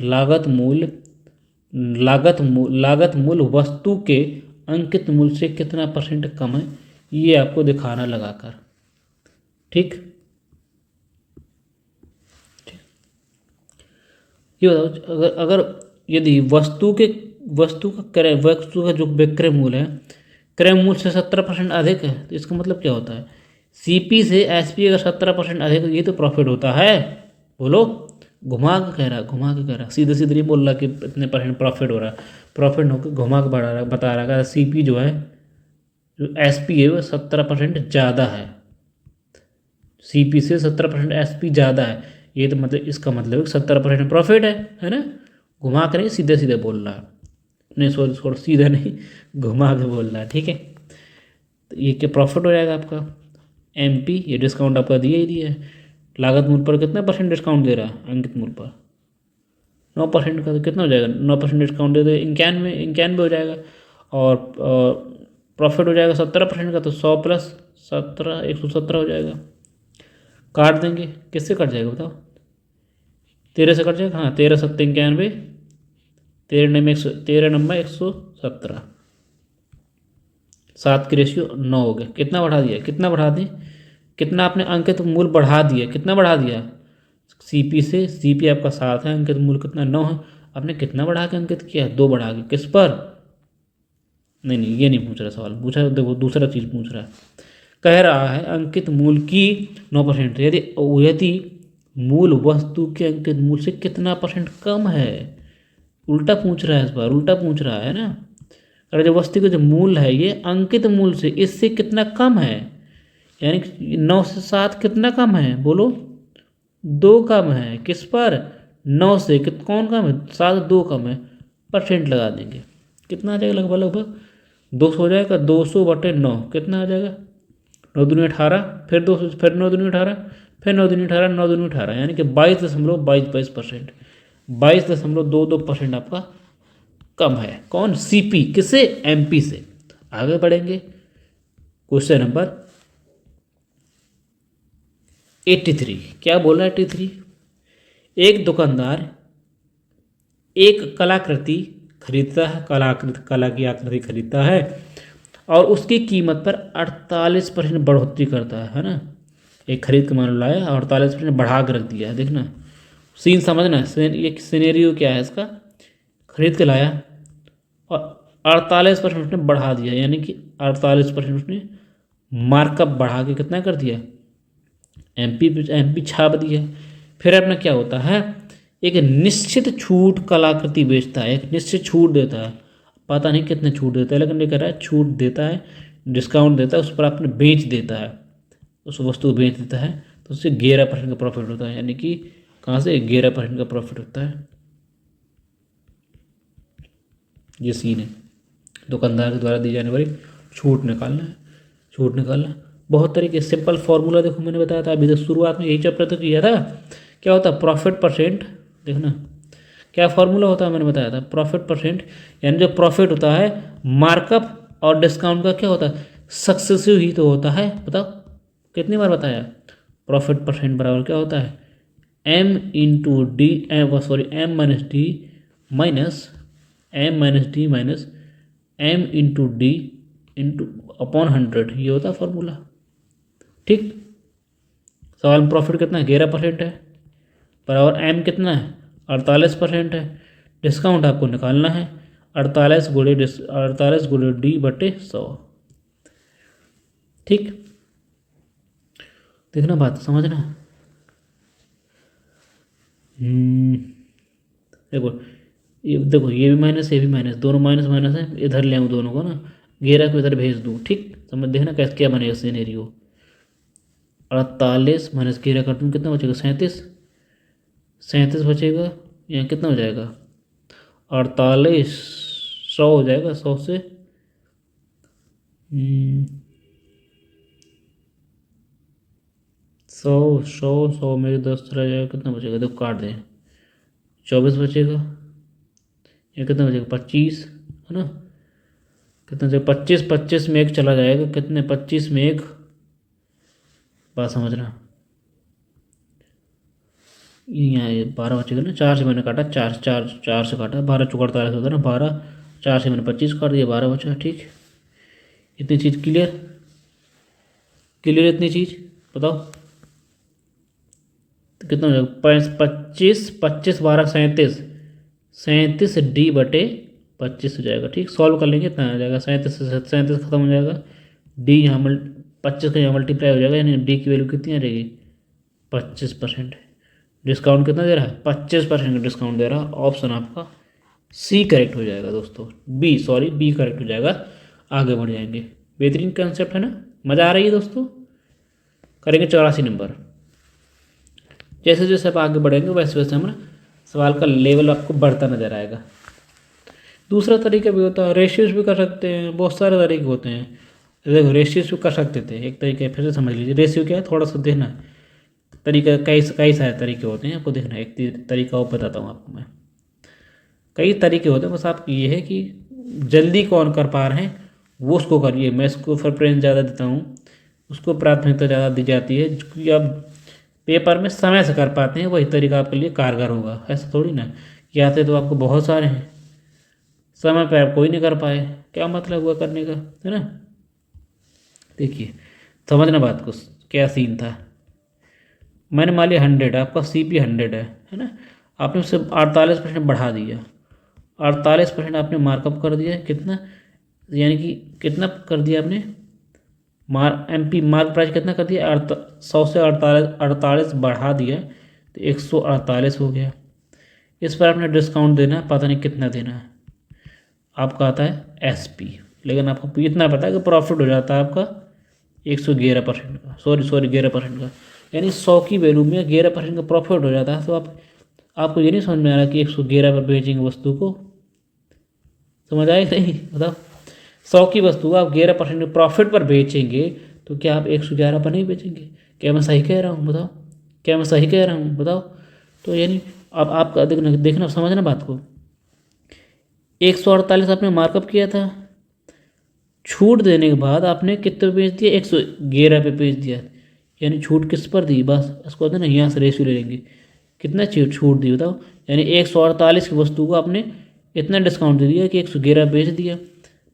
[SPEAKER 1] लागत मूल्य वस्तु के अंकित मूल्य से कितना % कम है, ये आपको दिखाना लगाकर। ठीक, ये बताओ, अगर यदि वस्तु का जो विक्रय मूल्य है क्रय मूल्य से 17% अधिक है, तो इसका मतलब क्या होता है, सीपी से एसपी अगर 17% अधिक है, ये तो प्रॉफिट होता है। बोलो, घुमा के कह रहा, सीधे नहीं बोल रहा कि इतने % प्रॉफिट हो रहा है। प्रॉफिट होकर घुमा के बता रहा है, सीपी जो है, जो एसपी है वो 17% ज़्यादा है, सीपी से 17% एसपी ज़्यादा है। ये तो मतलब इसका मतलब 17% प्रॉफिट है ना। घुमा कर नहीं, सीधे बोल रहा है, नहीं सॉरी सीधा नहीं, घुमा के बोल रहा है, ठीक है। तो ये क्या प्रॉफिट हो जाएगा आपका एमपी। ये डिस्काउंट आपका दिया है। लागत मूल्य पर कितना % डिस्काउंट दे रहा है, अंकित मूल्य पर 9% का, तो कितना हो जाएगा, 9% डिस्काउंट दे दे 91 हो जाएगा। और प्रॉफिट हो जाएगा 17% का, तो 100 + 17 117 हो जाएगा। काट देंगे, किससे कट जाएगा बताओ, 13 से कट जाएगा। हाँ, 13 7 91, 13 नंबर 117, 7 की रेशियो 9 हो गया। कितना बढ़ा कितना आपने अंकित मूल्य बढ़ा दिया, कितना बढ़ा दिया, सीपी से, सीपी आपका 7 है, अंकित मूल्य कितना 9 है, आपने कितना बढ़ा के अंकित किया, 2 बढ़ा के। किस पर, नहीं ये नहीं पूछ रहा सवाल, पूछा देखो दूसरा चीज़ पूछ रहा है। कह रहा है अंकित मूल्य की 9%, यदि मूल वस्तु के अंकित मूल्य से कितना % कम है, उल्टा पूछ रहा है, इस बार उल्टा पूछ रहा है ना। अगर जो वस्तु का जो मूल्य है ये अंकित मूल्य से इससे कितना कम है, यानी 9 से 7 कितना कम है, बोलो 2 कम है। किस पर, 9 से कौन कम है, 7, 2 कम है, % लगा देंगे, कितना आ जाएगा, लगभग 200 हो जाएगा। 200/9 कितना आ जाएगा, 9 दूनी 18, फिर 200, फिर 9 दूनी 18, फिर 9 दूनी 18, 9 दूनी 18, यानी कि 22.22%, 22.22% आपका कम है। कौन, सीपी, किससे, एमपी से। आगे बढ़ेंगे, क्वेश्चन नंबर 83। क्या बोल रहा है 83, एक दुकानदार एक कलाकृति खरीदता है, कला की आकृति खरीदता है, और उसकी कीमत पर 48% बढ़ोतरी करता है ना। एक खरीद के मान लाया, 48% बढ़ा कर रख दिया है, देखना सीन समझना। ये सिनेरियो क्या है इसका, खरीद के लाया और 48% उसने बढ़ा दिया, यानी कि 48% उसने मार्कअप बढ़ा के कितना कर दिया, एमपी छाप दिया। फिर अपना क्या होता है, एक निश्चित छूट कलाकृति बेचता है, एक निश्चित छूट देता है, पता नहीं कितने छूट देता है, लेकिन ये कह रहा है छूट देता है, डिस्काउंट देता है, उस पर आपने बेच देता है, उस वस्तु को बेच देता है, तो उससे 11% का प्रॉफिट होता है। यानी कि कहाँ से 11% का प्रॉफिट होता है। ये सीन है, दुकानदार के द्वारा दी जाने वाली छूट निकालना है, छूट निकालना बहुत तरीके, सिंपल फॉर्मूला देखो मैंने बताया था अभी तक शुरुआत में, यही चैप्टर तो किया था। क्या होता है प्रॉफिट परसेंट, देखना क्या फॉर्मूला होता है, मैंने बताया था प्रॉफिट परसेंट, यानी जो प्रॉफिट होता है मार्कअप और डिस्काउंट का क्या होता है सक्सेसिव ही तो होता है। बताओ कितनी बार बताया, प्रॉफिट परसेंट बराबर क्या होता है M into D, M minus D minus M into D into upon 100, ये होता है फॉर्मूला। ठीक, सवाल में प्रॉफिट कितना है 11% है, बराबर एम कितना है 48% है, डिस्काउंट आपको निकालना है 48 गुणे डी बटे 100। ठीक, देखना बात समझना। देखो ये भी माइनस ये भी माइनस, दोनों माइनस माइनस है, इधर ले आऊँ दोनों को ना, 11 को इधर भेज दूँ। ठीक, समझ देखना कैसे क्या बनेगा सीनेरियो। 48 माइनस 11 कर दूँ कितना बचेगा 37 बचेगा, यहाँ कितना हो जाएगा 48, 100 हो जाएगा, 100 से 100 में 10 चला जाएगा, कितना बचेगा देखो काट दें 24 बचेगा, ये कितना बचेगा 25 है ना, कितना बचेगा 25 में एक चला जाएगा, कितने 25 में एक, बात समझना, यहाँ ये 12 बचेगा ना, 4 से मैंने काटा, 4 से काटा, 12 चौक 48 होता है ना, 12 4 से मैंने 25 काट दिया, 12 बचा। ठीक, इतनी चीज़ क्लियर, इतनी चीज़ बताओ तो कितना हो जाएगा 25 12 37 डी बटे 25 हो जाएगा। ठीक, सॉल्व कर लेंगे इतना आ जाएगा, 37 खत्म हो जाएगा, डी यहाँ 25 का यहाँ मल्टीप्लाई हो जाएगा, यानी डी की वैल्यू कितनी आ जाएगी 25%। डिस्काउंट कितना दे रहा है 25% का डिस्काउंट दे रहा है, ऑप्शन आपका सी करेक्ट हो जाएगा दोस्तों, बी करेक्ट हो जाएगा। आगे बढ़ जाएंगे, बेहतरीन कंसेप्ट है ना, मज़ा आ रही है दोस्तों। करेंगे 84 नंबर। जैसे जैसे आप आगे बढ़ेंगे वैसे वैसे हमारा सवाल का लेवल आपको बढ़ता नजर आएगा। दूसरा तरीका भी होता है, रेशियोज भी कर सकते हैं, बहुत सारे तरीके होते हैं। देखो रेशियोज भी कर सकते थे, एक तरीका फिर से समझ लीजिए, रेशियो क्या है थोड़ा सा देखना तरीका, कई सारे तरीके होते हैं, आपको देखना एक तरीका और बताता हूँ आपको मैं, कई तरीके होते हैं, बस आप ये है कि जल्दी कौन कर पा रहे हैं वो उसको करिए, मैं इसको प्रेफरेंस ज़्यादा देता हूँ, उसको प्राथमिकता ज़्यादा दी जाती है, क्योंकि आप पेपर में समय से कर पाते हैं, वही तरीका आपके लिए कारगर होगा। ऐसा थोड़ी ना कि आते तो आपको बहुत सारे हैं, समय पर आप कोई नहीं कर पाए, क्या मतलब हुआ करने का, है ना। देखिए समझना बात को, क्या सीन था, मैंने मान लिया 100, आपका CP 100 है ना, आपने उससे 48% बढ़ा दिया, 48% आपने मार्कअप कर दिया, कितना यानी कि कितना कर दिया आपने, MP मार्क प्राइस कितना कर दिया 100 से 48 बढ़ा दिया तो 148 हो गया। इस पर आपने डिस्काउंट देना है, पता नहीं कितना देना है, आपका आता है SP, लेकिन आपको इतना पता है कि प्रॉफिट हो जाता है आपका 111% का, सॉरी 11% का, यानी 100 की वैल्यू में 11% का प्रॉफिट हो जाता है। तो आपको ये नहीं समझ में आ रहा कि 111 पर बेचेंगे वस्तु को, समझ आए नहीं बताओ, 100 की वस्तु आप 11% प्रॉफिट पर बेचेंगे तो क्या आप 111 पर नहीं बेचेंगे, क्या मैं सही कह रहा हूँ बताओ, क्या मैं सही कह रहा हूँ बताओ। तो यानी अब आपका देखना समझना बात को, 148 आपने मार्कअप किया था, छूट देने के बाद आपने कितने पे बेच दिया 111 पे बेच दिया, यानी छूट किस पर दी, बस इसको होता है ना, यहाँ से रेशियो ले लेंगे, कितना छूट दी बताओ, यानी 148 की वस्तु को आपने इतना डिस्काउंट दे दिया कि 111 बेच दिया,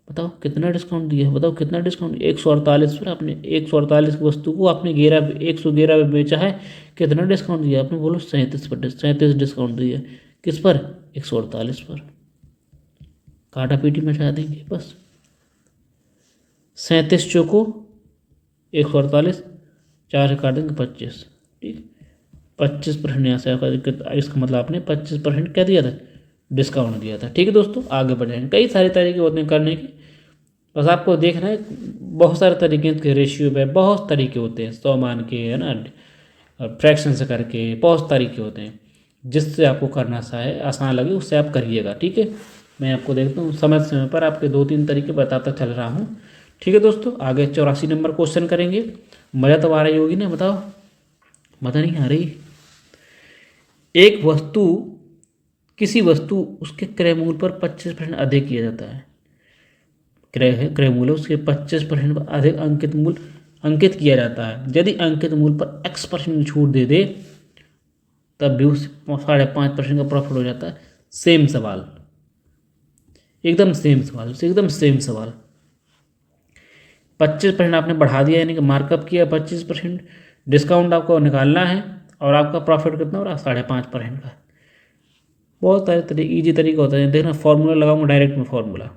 [SPEAKER 1] बताओ कितना डिस्काउंट दिया, बताओ कितना डिस्काउंट 148 पर, आपने 148 की वस्तु को आपने 111 पे बेचा है, कितना डिस्काउंट दिया आपने, बोलो 37 डिस्काउंट दिया, किस पर 148 पर, काटा पीटी मचा देंगे बस, 37 चौको 148, 4 से काट देंगे 25, ठीक 25% यहाँ से आपका, इसका मतलब आपने 25% क्या दिया था, डिस्काउंट दिया था। ठीक है दोस्तों, आगे बढ़ जाएंगे। कई सारे तरीके होते हैं करने के, बस आपको देखना है। बहुत सारे तरीके के रेशियो पे बहुत तरीके होते हैं, 100 मान के, है ना, फ्रैक्शन से करके बहुत तरीके होते हैं। जिससे आपको करना आसान लगे उससे आप करिएगा। ठीक है, मैं आपको देखता हूँ समय समय पर आपके 2-3 तरीके बताता चल रहा हूँ। ठीक है दोस्तों, आगे 84 नंबर क्वेश्चन करेंगे। मज़ा तो आ रही होगी ना, बताओ, मज़ा नहीं आ रही? एक वस्तु, किसी वस्तु उसके क्रय मूल्य पर 25% अधिक किया जाता है। क्रय मूल्य उसके 25% पर अधिक अंकित किया जाता है। यदि अंकित मूल्य पर X% छूट दे दे तब भी उस 5.5% का प्रॉफिट हो जाता है। सेम सवाल, एकदम सेम सवाल, एकदम सेम सवाल। 25% आपने बढ़ा दिया, यानी कि मार्कअप किया 25%, डिस्काउंट आपको निकालना है, और आपका प्रॉफिट कितना हो रहा है, 5.5% का। बहुत सारे तरीके, ईजी तरीका होता है। देखना, फॉर्मूला लगाऊंगा डायरेक्ट में, फॉर्मूला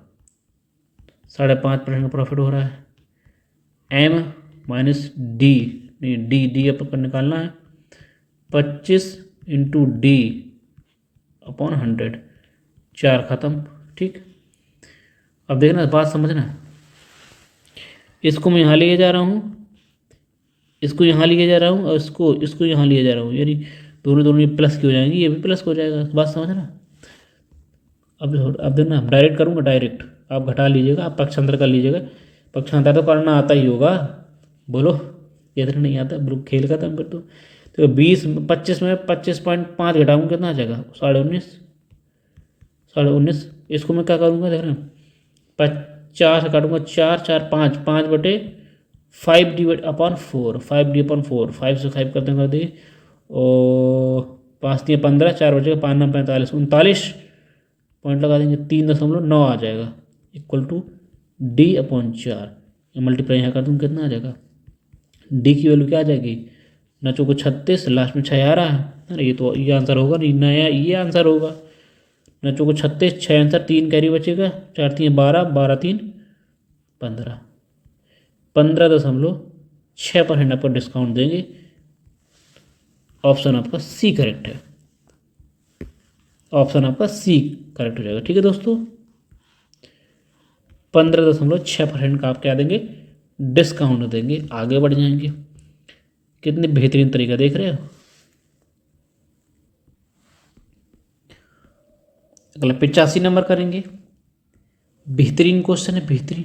[SPEAKER 1] 5.5% का प्रॉफिट हो रहा है, M माइनस डी, नहीं डी अपन निकालना है, 25 इंटू डी अपॉन 100, 4 खत्म। ठीक, अब देखना, बात समझना, इसको मैं यहाँ लिए जा रहा हूँ, इसको यहाँ लिए जा रहा हूँ, और इसको यहाँ लिए जा रहा हूँ, यानी दोनों ये प्लस की हो जाएंगी, ये भी प्लस हो जाएगा। बात समझना। अब देखना, डायरेक्ट करूँगा, डायरेक्ट आप घटा लीजिएगा, आप पक्षांतर कर लीजिएगा। पक्षांतर तो करना आता ही होगा, बोलो, ये तो नहीं आता, बिल्कुल खेल का था फिर तो 25 में 25.5 घटाऊँगा, कितना आ जाएगा, 19.5। इसको मैं क्या करूँगा, देख रहे हैं, 50 से काटूंगा, 4 4 5, 5/5 डिवाइड अपॉन 4, 5D/4, 5 से 5 करते कर दिए, और 5 दिए 15, 4 बचेगा, 5 9 45, 39 पॉइंट लगा देंगे, 3.9 आ जाएगा, इक्वल टू D/4। मल्टीप्लाई यहाँ कर दूँ, कितना आ जाएगा, डी की वैल्यू क्या आ जाएगी, नचो को 36, लास्ट में 6 आ रहा है। अरे ये आंसर होगा नहीं, नया ये आंसर होगा। नचो को 36, 6 आंसर, 3 कैरी बचेगा, 4 3 12, 12 3 15, 15.6% आपको डिस्काउंट देंगे। ऑप्शन आपका सी करेक्ट है, ऑप्शन आपका सी करेक्ट हो जाएगा। ठीक है दोस्तों, 15.6% का आप क्या देंगे, डिस्काउंट देंगे। आगे बढ़ जाएंगे, कितने बेहतरीन तरीका देख रहे हो। अगला 85 नंबर करेंगे, बेहतरीन क्वेश्चन है, बेहतरीन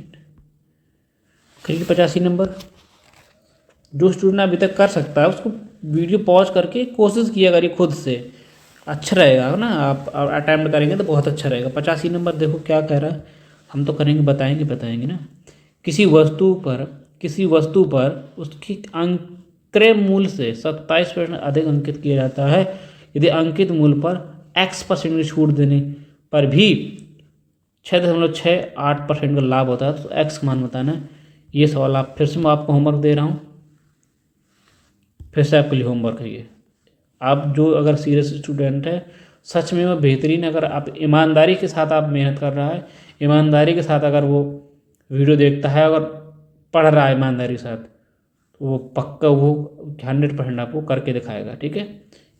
[SPEAKER 1] करिए। 85 नंबर, जो स्टूडेंट अभी तक कर सकता है उसको वीडियो पॉज करके कोशिश किया करिए खुद से, अच्छा रहेगा ना। आप अटैम्प्ट करेंगे तो बहुत अच्छा रहेगा। 85 नंबर देखो क्या कह रहा है, हम तो करेंगे, बताएंगे ना। किसी वस्तु पर उसकी क्रय मूल्य से 27% अधिक अंकित किया जाता है। यदि अंकित मूल्य पर X% की छूट देने पर भी 6.68% का लाभ होता है, तो X का मान बताना है। ये सवाल आप फिर से, मैं आपको होमवर्क दे रहा हूँ, फिर से आपके लिए होमवर्क है ये। आप जो अगर सीरियस स्टूडेंट है, सच में वो बेहतरीन, अगर आप ईमानदारी के साथ आप मेहनत कर रहा है, ईमानदारी के साथ अगर वो वीडियो देखता है, अगर पढ़ रहा है ईमानदारी के साथ, तो वो पक्का वो 100% आपको करके दिखाएगा। ठीक है,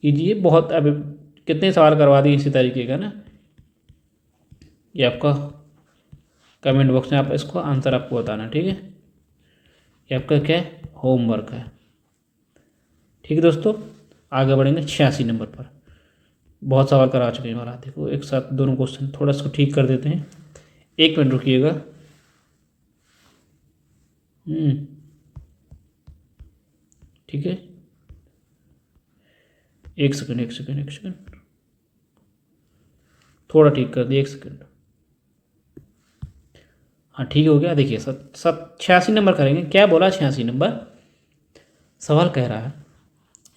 [SPEAKER 1] कीजिए। बहुत अभी कितने सवाल करवा दिए इसी तरीके का ना, ये आपका कमेंट बॉक्स में आप इसको आंसर आपको बताना। ठीक है, ये आपका क्या है, होमवर्क है। ठीक है दोस्तों, आगे बढ़ेंगे 86 नंबर पर। बहुत सवाल करा चुके हैं और देखो एक साथ दोनों क्वेश्चन, थोड़ा सा ठीक कर देते हैं। 1 मिनट रुकिएगा। ठीक है, एक सेकंड, थोड़ा ठीक कर दिए, 1 सेकंड। हाँ ठीक हो गया। देखिए 86 नंबर करेंगे। क्या बोला 86 नंबर, सवाल कह रहा है,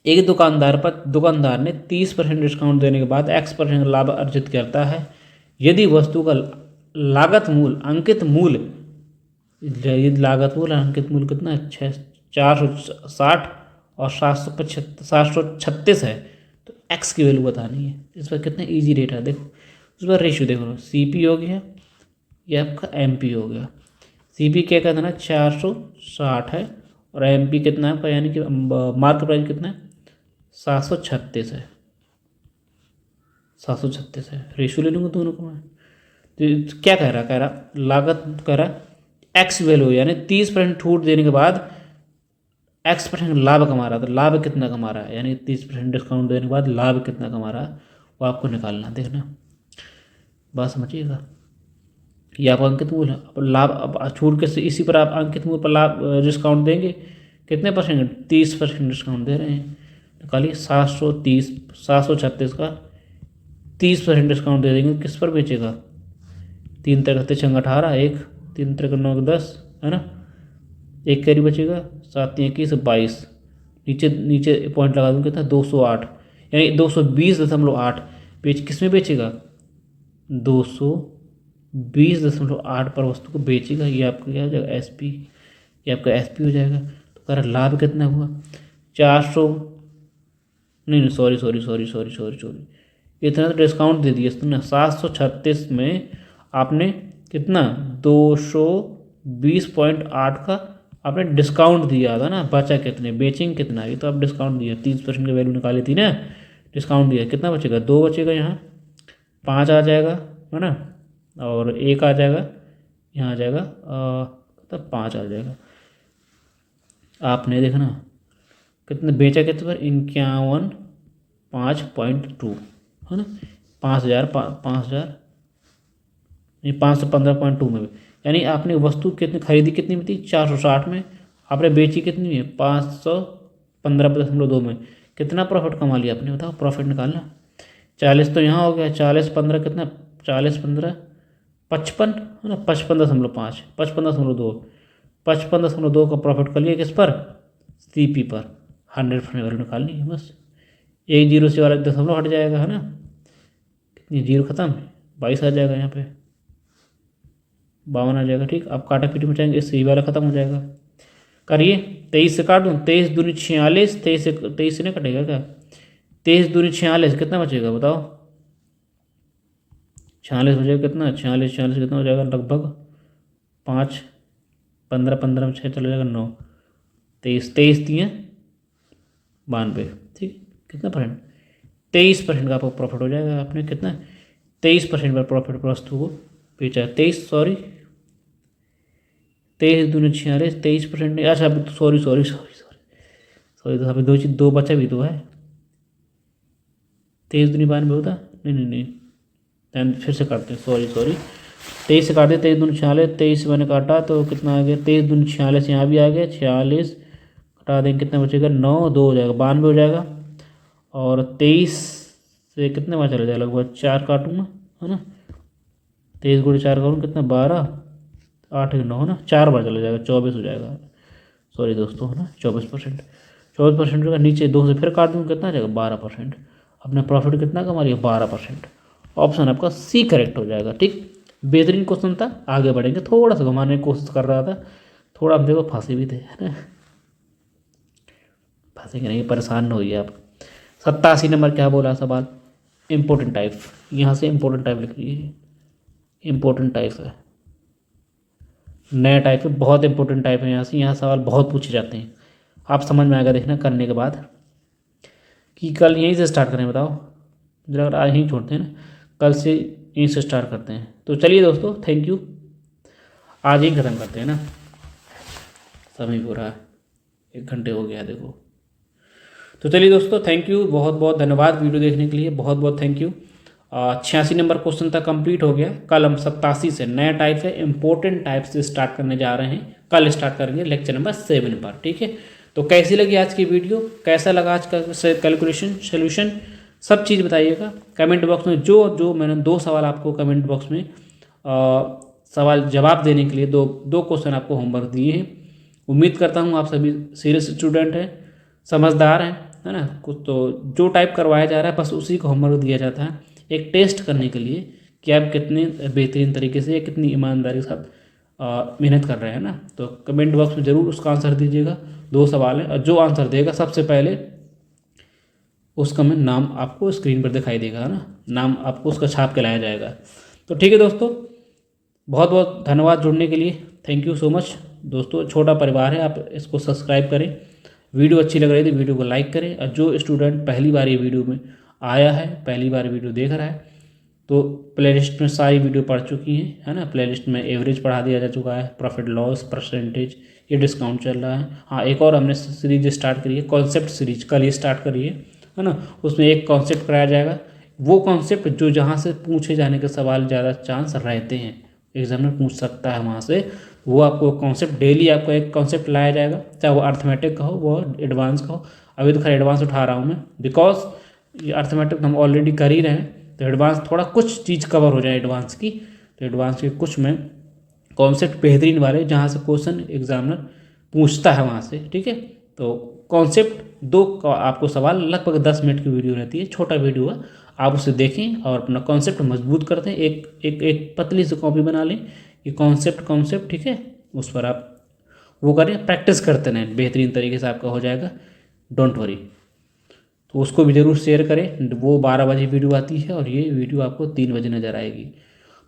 [SPEAKER 1] एक दुकानदार ने 30% डिस्काउंट देने के बाद X% लाभ अर्जित करता है। यदि वस्तु का लागत मूल्य अंकित मूल्य कितना है, 460 और 736 है, तो X की वैल्यू बतानी है। इस पर कितना ईजी रेट है, देखो उस पर रेशियो देखो, CP हो गया, ये आपका MP हो गया। CP क्या कहता है ना, 460 है, और MP कितना है आपका, यानी कि मार्केट प्राइस कितना है, 736 है, 736 है। रेशियो ले लूँगा दोनों को मैं। तो क्या कह रहा लागत कह रहा एक्स वैल्यू, यानी 30% छूट देने के बाद X% लाभ कमा रहा था। लाभ कितना कमा रहा है, यानी 30% डिस्काउंट देने के बाद लाभ कितना कमा रहा है वो आपको निकालना, देखना। बात समझिएगा। ये आपका अंकित मूल्य है। अब लाभ, अब छूट के इसी पर आप अंकित मूल्य पर लाभ डिस्काउंट देंगे। कितने परसेंट? 30% डिस्काउंट दे रहे हैं। निकालिए 736 का 30% डिस्काउंट दे देंगे, किस पर बेचेगा? 3 3 6 18, 1 3 3 9 10 है ना, एक कैरी बचेगा, 7 3 21 22। नीचे नीचे पॉइंट लगा दूँ, कितना? 208, यानी 220.8 किस में बेचेगा? 220.8 पर वस्तु को बेचेगा। ये आपका क्या हो जाएगा? SP। ये आपका SP हो जाएगा। तो कह रहा लाभ कितना हुआ? 400, नहीं सॉरी, इतना तो डिस्काउंट दे दिया तुमने। 736 में आपने कितना? 220.8 का आपने डिस्काउंट दिया था ना। बचा कितने? बेचेंगे कितना? ये तो आप डिस्काउंट दिया, 30% की वैल्यू निकाली थी ना, डिस्काउंट दिया। कितना बचेगा? 2 बचेगा, यहाँ 5 आ जाएगा, है ना, और 1 आ जाएगा, यहाँ आ जाएगा, तब 5 आ जाएगा। आपने देखना कितने बेचा, कितने पर? 51.5.2 है ना, 5,000 नहीं 515.2 में भी, यानी आपने वस्तु कितनी खरीदी, कितनी में थी? 460 में। आपने बेची कितनी है? 515.2 में। कितना प्रॉफिट कमा लिया आपने, बताओ? प्रॉफिट निकालना। 40 तो यहाँ हो गया, 40 15 कितना? 40 15 55 है ना, 55.5, 55.2, 55.2 का प्रॉफिट कर लिया। किस पर? CP पर। 100% वैल्यू निकालनी है बस। एक जीरो से वाला दशमलव हट जाएगा, है ना, कितनी जीरो खत्म, 22 आ जाएगा, यहाँ पे 52 आ जाएगा। ठीक, आप काटा पीटी मचाएंगे, इससे ही वाला खत्म हो जाएगा। करिए, 23 से काट दूँ, 23 दूनी 46, 23 से नहीं कटेगा क्या? 23 दूनी 46, कितना बचेगा बताओ? 46 बचेगा, कितना? 46 कितना हो जाएगा? लगभग 5 15 15 में 6 चला जाएगा, 9 23 23 3 92। ठीक, कितना परसेंट? 23% का आपको प्रॉफिट हो जाएगा। आपने कितना? 23% पर प्रॉफिट पर वस्तु को बेचा। 23 सॉरी 23 दूनी 46, 23% नहीं, अच्छा सॉरी, तो यहाँ पे दो बचा भी तो है। 23 दूनी 92 होता? नहीं, फिर से काटते हैं, सॉरी 23 से काटते, 23 दूनी 46, 23 से मैंने काटा तो कितना आ गया? 23 दूनी 46, यहाँ भी आ गया 46, कटा देंगे, कितना बचेगा? 9 2 हो जाएगा, 92 हो जाएगा। और 23 से कितने बार चला जाएगा? लगभग 4 काटूंगा, है ना, 23 गुणे 4 करूँ, कितना? 12 8 9 है ना, 4 बार चला जाएगा, 24 हो जाएगा। सॉरी दोस्तों, है ना, 24% का नीचे 2 से फिर काट दूँ, कितना आ जाएगा? 12%। अपने प्रॉफिट कितना कमा लिया? 12%। ऑप्शन आपका C करेक्ट हो जाएगा। ठीक, बेहतरीन क्वेश्चन था। आगे बढ़ेंगे, थोड़ा सा घुमाने की कोशिश कर रहा था, थोड़ा हम देखो फंसे भी थे, है ना, फंसेंगे नहीं, परेशान न होइए आप। 87 नंबर क्या बोला सवाल? Important type. यहाँ से इम्पोर्टेंट टाइप लिख लीजिए। इम्पोर्टेंट टाइप है, नया टाइप है, बहुत इंपॉर्टेंट टाइप है। यहाँ सवाल बहुत पूछे जाते हैं। आप समझ में आएगा देखना करने के बाद, कि कल यहीं से स्टार्ट करें, बताओ जरा, अगर आज यहीं छोड़ते हैं ना, कल से यहीं से स्टार्ट करते हैं। तो चलिए दोस्तों, थैंक यू, आज ही ख़त्म करते हैं ना, समय पूरा 1 घंटे हो गया देखो। तो चलिए दोस्तों, थैंक यू, बहुत बहुत धन्यवाद वीडियो देखने के लिए, बहुत बहुत थैंक यू। 86 नंबर क्वेश्चन तक कंप्लीट हो गया। कल हम 87 से, नया टाइप है, इंपॉर्टेंट टाइप से स्टार्ट करने जा रहे हैं। कल स्टार्ट करेंगे लेक्चर नंबर 7 पर। ठीक है, तो कैसी लगी आज की वीडियो, कैसा लगा आज का कैलकुलेशन सोल्यूशन, सब चीज़ बताइएगा कमेंट बॉक्स में। जो मैंने 2 सवाल आपको कमेंट बॉक्स में सवाल जवाब देने के लिए दो क्वेश्चन आपको होमवर्क दिए हैं। उम्मीद करता हूँ आप सभी सीरियस स्टूडेंट हैं, समझदार हैं, है ना। कुछ तो जो टाइप करवाया जा रहा है बस उसी को होमवर्क दिया जाता है, एक टेस्ट करने के लिए कि आप कितने बेहतरीन तरीके से, कितनी ईमानदारी के साथ मेहनत कर रहे हैं ना। तो कमेंट बॉक्स में ज़रूर उसका आंसर दीजिएगा। 2 सवाल है, और जो आंसर देगा सबसे पहले उसका मैं नाम आपको स्क्रीन पर दिखाई देगा, है ना, नाम आपको उसका छाप के लाया जाएगा। तो ठीक है दोस्तों, बहुत बहुत धन्यवाद जुड़ने के लिए, थैंक यू सो मच दोस्तों। छोटा परिवार है, आप इसको सब्सक्राइब करें, वीडियो अच्छी लग रही थी वीडियो को लाइक करें, और जो स्टूडेंट पहली बार ये वीडियो में आया है, पहली बार वीडियो देख रहा है, तो प्लेलिस्ट में सारी वीडियो पढ़ चुकी हैं, है ना। प्लेलिस्ट में एवरेज पढ़ा दिया जा चुका है, प्रॉफिट लॉस परसेंटेज, ये डिस्काउंट चल रहा है। हाँ, एक और हमने सीरीज स्टार्ट करी है, कॉन्सेप्ट सीरीज, कल ही स्टार्ट करी है ना। उसमें एक कॉन्सेप्ट कराया जाएगा, वो कॉन्सेप्ट जो जहाँ से पूछे जाने के सवाल ज़्यादा चांस रहते हैं, एग्जामिनर पूछ सकता है वहाँ से, वो आपको कॉन्सेप्ट डेली आपको एक कॉन्सेप्ट लाया जाएगा, चाहे वो अर्थमेटिक का हो वो एडवांस का हो। अभी तो खैर एडवांस उठा रहा हूँ मैं, बिकॉज ये अर्थमेटिक हम ऑलरेडी कर ही रहे हैं, तो एडवांस थोड़ा कुछ चीज़ कवर हो जाए एडवांस की, तो एडवांस के कुछ में कॉन्सेप्ट बेहतरीन वाले जहाँ से क्वेश्चन एग्जामिनर पूछता है वहाँ से, ठीक है। तो कॉन्सेप्ट दो का आपको सवाल, लगभग 10 मिनट की वीडियो रहती है, छोटा वीडियो है, आप उसे देखें और अपना कॉन्सेप्ट मजबूत करते हैं। एक पतली सी कॉपी बना लें, ये कॉन्सेप्ट, ठीक है, उस पर आप वो करें, प्रैक्टिस करते रहें, बेहतरीन तरीके से आपका हो जाएगा, डोंट वरी। तो उसको भी ज़रूर शेयर करें, वो 12 बजे वीडियो आती है और ये वीडियो आपको 3 बजे नज़र आएगी।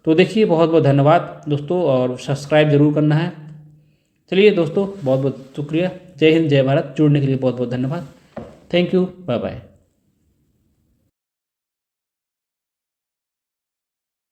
[SPEAKER 1] तो देखिए, बहुत बहुत धन्यवाद दोस्तों, और सब्सक्राइब जरूर करना है। चलिए दोस्तों, बहुत बहुत शुक्रिया, जय हिंद जय भारत, जुड़ने के लिए बहुत बहुत धन्यवाद, थैंक यू, बाय बाय।